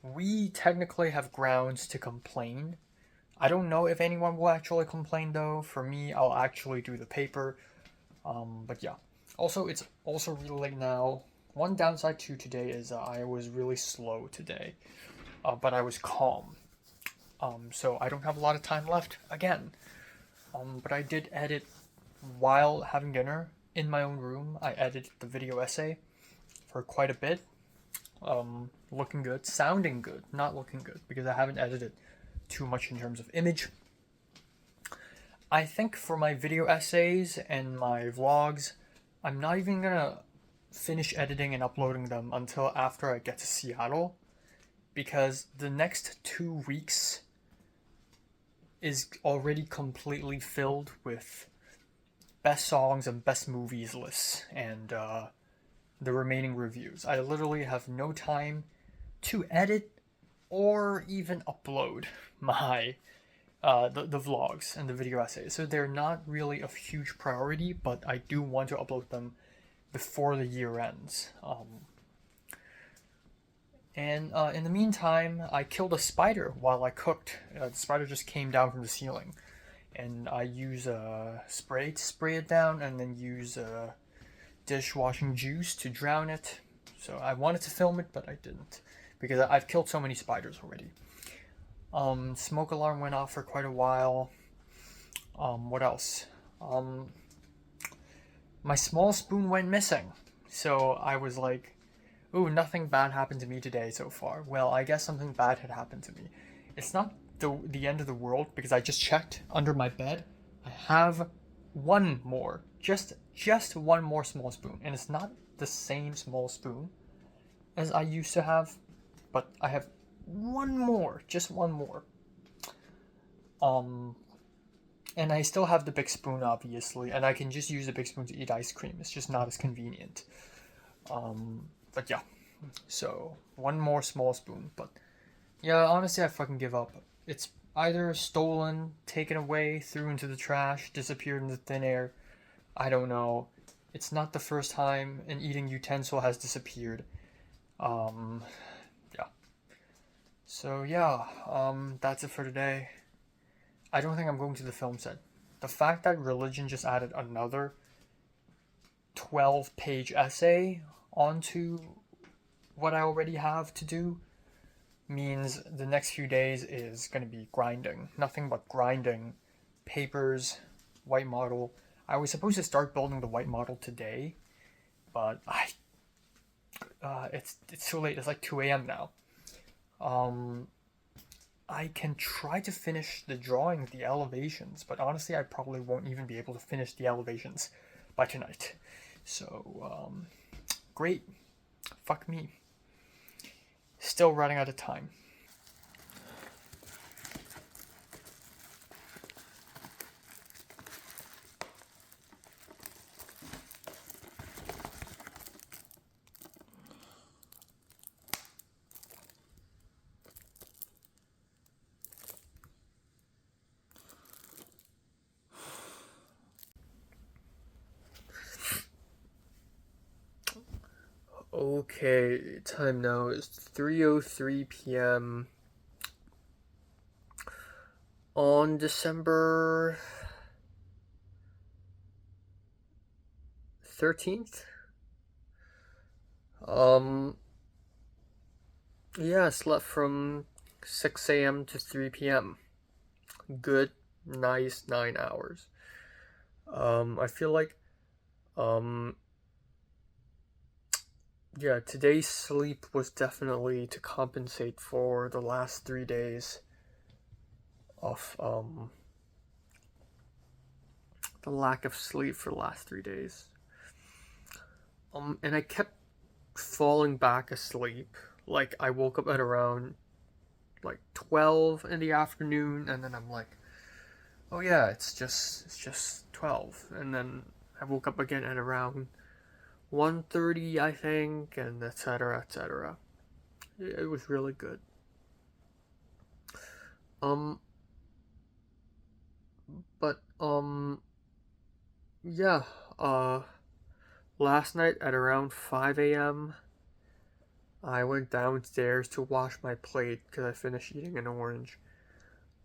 We technically have grounds to complain. I don't know if anyone will actually complain though. For me, I'll actually do the paper. But yeah. Also, it's also really late now. One downside to today is I was really slow today. But I was calm. So I don't have a lot of time left again. But I did edit while having dinner in my own room. I edited the video essay for quite a bit. Looking good, sounding good, not looking good, because I haven't edited too much in terms of image. I think for my video essays and my vlogs, I'm not even gonna finish editing and uploading them until after I get to Seattle, because the next 2 weeks is already completely filled with best songs and best movies lists and the remaining reviews. I literally have no time to edit or even upload my the vlogs and the video essays. So they're not really of huge priority, but I do want to upload them before the year ends. And in the meantime, I killed a spider while I cooked. The spider just came down from the ceiling. And I use a spray to spray it down, and then use dishwashing juice to drown it. So I wanted to film it, but I didn't, because I've killed so many spiders already. Smoke alarm went off for quite a while. What else? My small spoon went missing. So I was like, ooh, nothing bad happened to me today so far. Well, I guess something bad had happened to me. It's not the end of the world, because I just checked under my bed. I have one more, just one more small spoon, and it's not the same small spoon as I used to have, but I have one more, just one more. And I still have the big spoon, obviously, and I can just use the big spoon to eat ice cream. It's just not as convenient. But yeah, so one more small spoon. But yeah, honestly, I fucking give up. It's either stolen, taken away, threw into the trash, disappeared into thin air. I don't know. It's not the first time an eating utensil has disappeared. Yeah. So yeah, that's it for today. I don't think I'm going to the film set. The fact that religion just added another 12-page essay onto what I already have to do means the next few days is going to be grinding. Nothing but grinding. Papers, white model. I was supposed to start building the white model today, but it's too late. It's like 2 a.m. now. I can try to finish the drawing of the elevations, but honestly, I probably won't even be able to finish the elevations by tonight. So, great. Fuck me. Still running out of time. Okay, time now is 3:03 p.m. on December 13th. Yeah, I slept from 6 a.m. to 3 p.m. Good, nice 9 hours. I feel like, yeah, today's sleep was definitely to compensate for the last 3 days of, the lack of sleep for the last 3 days. And I kept falling back asleep. Like, I woke up at around, like, 12 in the afternoon, and then I'm like, oh yeah, it's just 12. And then I woke up again at around 1:30, I think, and etc., etc. It was really good. But, yeah, last night at around 5 a.m., I went downstairs to wash my plate because I finished eating an orange.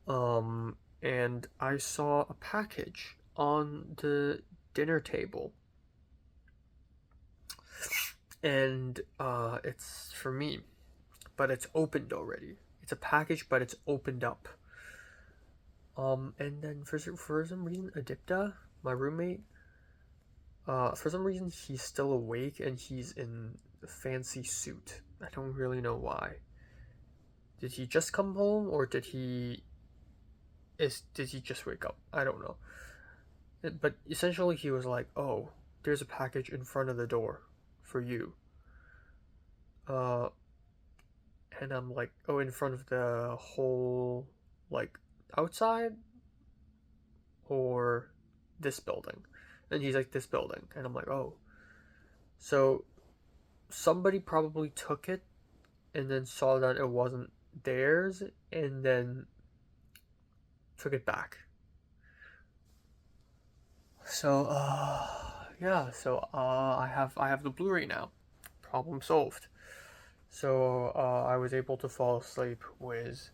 And I saw a package on the dinner table. And it's for me, but it's opened already. It's a package, but it's opened up. And then for some reason, Adipta, my roommate, for some reason he's still awake and he's in a fancy suit. I don't really know why. Did he just come home, or did he just wake up? I don't know. But essentially he was like, oh, there's a package in front of the door for you. And I'm like, oh, in front of the whole, like, outside or this building? And he's like, this building. And I'm like, oh. So somebody probably took it and then saw that it wasn't theirs and then took it back. So yeah, so I have the Blu-ray now. Problem solved. So I was able to fall asleep with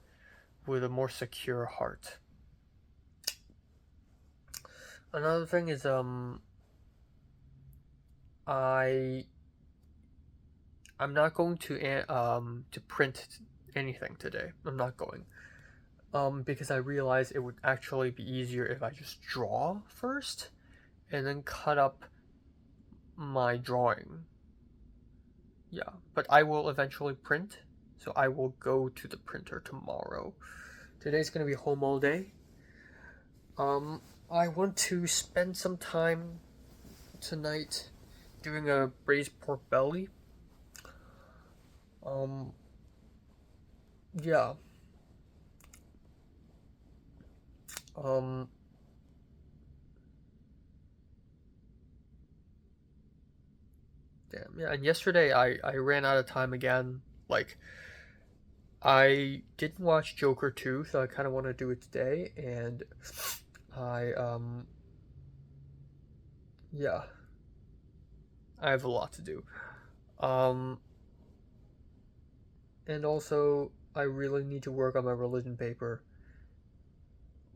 a more secure heart. Another thing is I'm not going to print anything today. I'm not going. Because I realized it would actually be easier if I just draw first and then cut up my drawing. Yeah, but I will eventually print, so I will go to the printer tomorrow. Today's gonna be home all day. I want to spend some time tonight doing a braised pork belly. Yeah. Damn, yeah, and yesterday I ran out of time again. Like, I didn't watch Joker 2, so I kind of want to do it today, and I, yeah. I have a lot to do. And also, I really need to work on my religion paper.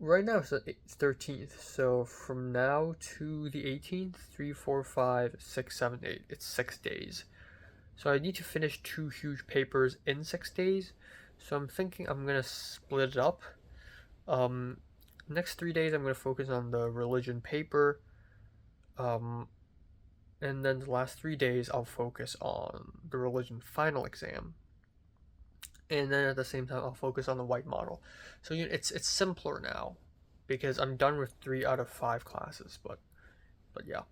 Right now it's the 13th, so from now to the 18th, 3, 4, 5, 6, 7, 8, it's 6 days. So I need to finish 2 huge papers in 6 days, so I'm thinking I'm gonna split it up. Next 3 days I'm gonna focus on the religion paper, and then the last 3 days I'll focus on the religion final exam. And then at the same time I'll focus on the white model. So it's simpler now because I'm done with 3 out of 5 classes, but yeah.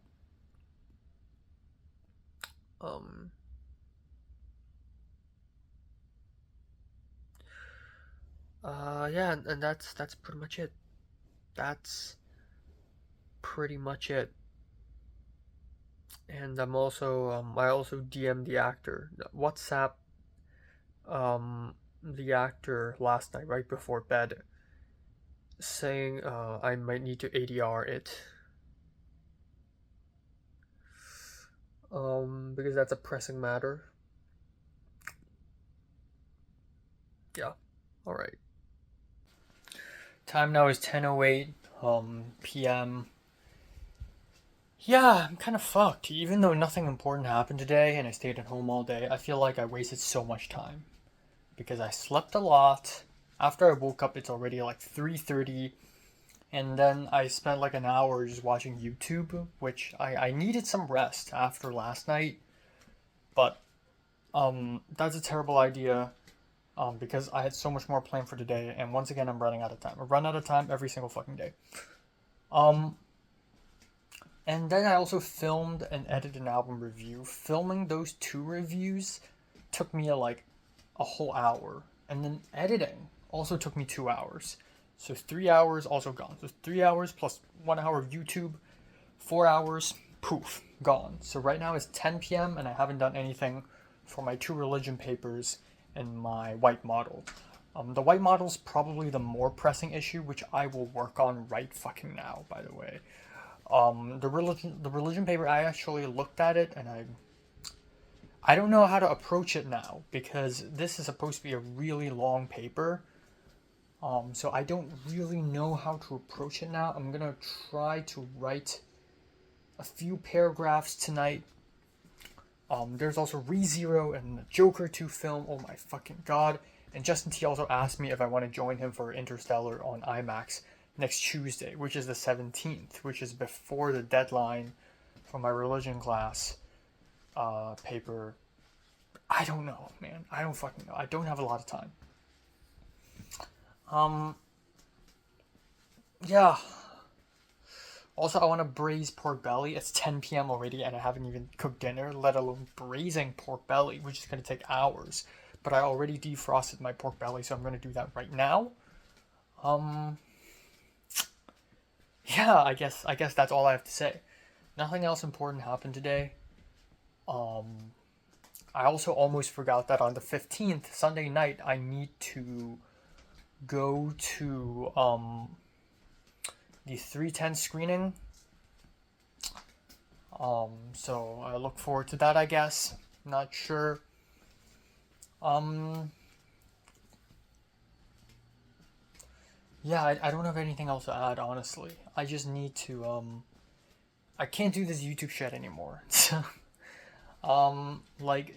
Yeah, and that's pretty much it. That's pretty much it. And I'm also I also DM'd the actor. WhatsApp the actor last night right before bed saying I might need to ADR it because that's a pressing matter. Yeah, all right. Time now is 10:08 p.m. Yeah, I'm kind of fucked. Even though nothing important happened today and I stayed at home all day, I feel like I wasted so much time because I slept a lot. After I woke up, it's already like 3:30, and then I spent like an hour just watching YouTube, which I needed some rest after last night, but that's a terrible idea because I had so much more planned for today, and once again I'm running out of time. I run out of time every single fucking day. And then I also filmed and edited an album review. Filming those 2 reviews took me like a whole hour. And then editing also took me 2 hours. So 3 hours also gone. So 3 hours plus 1 hour of YouTube, 4 hours, poof, gone. So right now it's 10 p.m. and I haven't done anything for my 2 religion papers and my white model. The white model's probably the more pressing issue, which I will work on right fucking now, by the way. The religion paper, I actually looked at it and I don't know how to approach it now because this is supposed to be a really long paper. So I don't really know how to approach it now. I'm gonna try to write a few paragraphs tonight. There's also ReZero and the Joker 2 film. Oh my fucking god. And Justin T also asked me if I want to join him for Interstellar on IMAX next Tuesday, which is the 17th, which is before the deadline for my religion class paper. I don't know, man. I don't fucking know. I don't have a lot of time. Yeah. Also, I want to braise pork belly. It's 10 p.m. already, and I haven't even cooked dinner, let alone braising pork belly, which is going to take hours. But I already defrosted my pork belly, so I'm going to do that right now. yeah, I guess that's all I have to say. Nothing else important happened today. I also almost forgot that on the 15th, Sunday night, I need to go to the 310 screening. So I look forward to that, I guess. Not sure. Yeah, I don't have anything else to add, honestly. I just need to, I can't do this YouTube shit anymore. Like,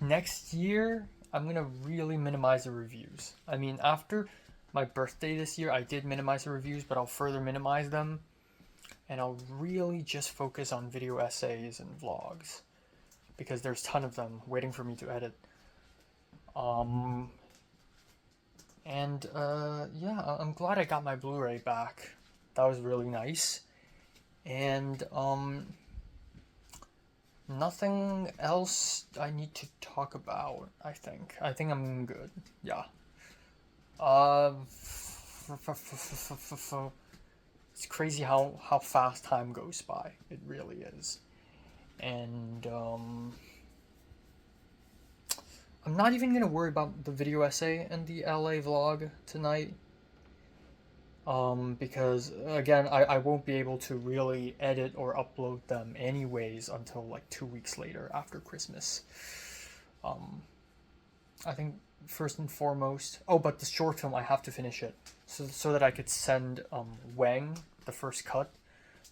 next year, I'm gonna really minimize the reviews. I mean, after my birthday this year, I did minimize the reviews, but I'll further minimize them. And I'll really just focus on video essays and vlogs. Because there's a ton of them waiting for me to edit. Yeah, I'm glad I got my Blu-ray back. That was really nice. And, nothing else I need to talk about, I think. I think I'm good. Yeah. It's crazy how fast time goes by. It really is. And, I'm not even gonna worry about the video essay and the LA vlog tonight. Because again, I won't be able to really edit or upload them anyways until like 2 weeks later after Christmas. I think first and foremost, oh, but the short film, I have to finish it so that I could send Wang the first cut,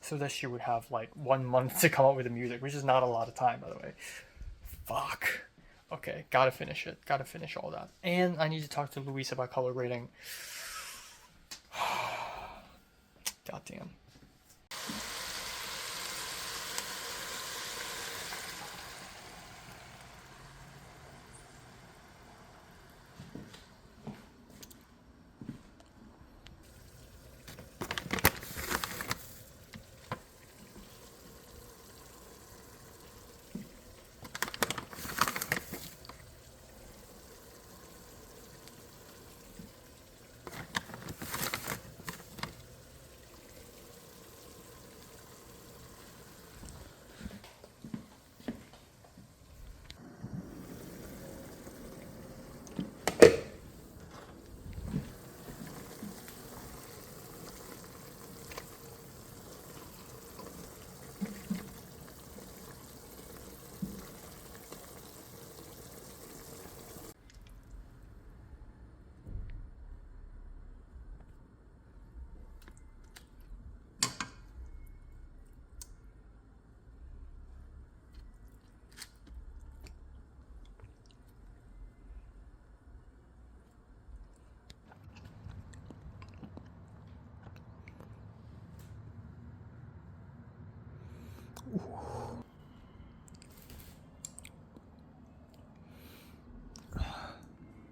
so that she would have like 1 month to come up with the music, which is not a lot of time, by the way. Fuck. Okay, gotta finish it. Gotta finish all that. And I need to talk to Luis about color grading. Goddamn.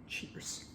Cheers.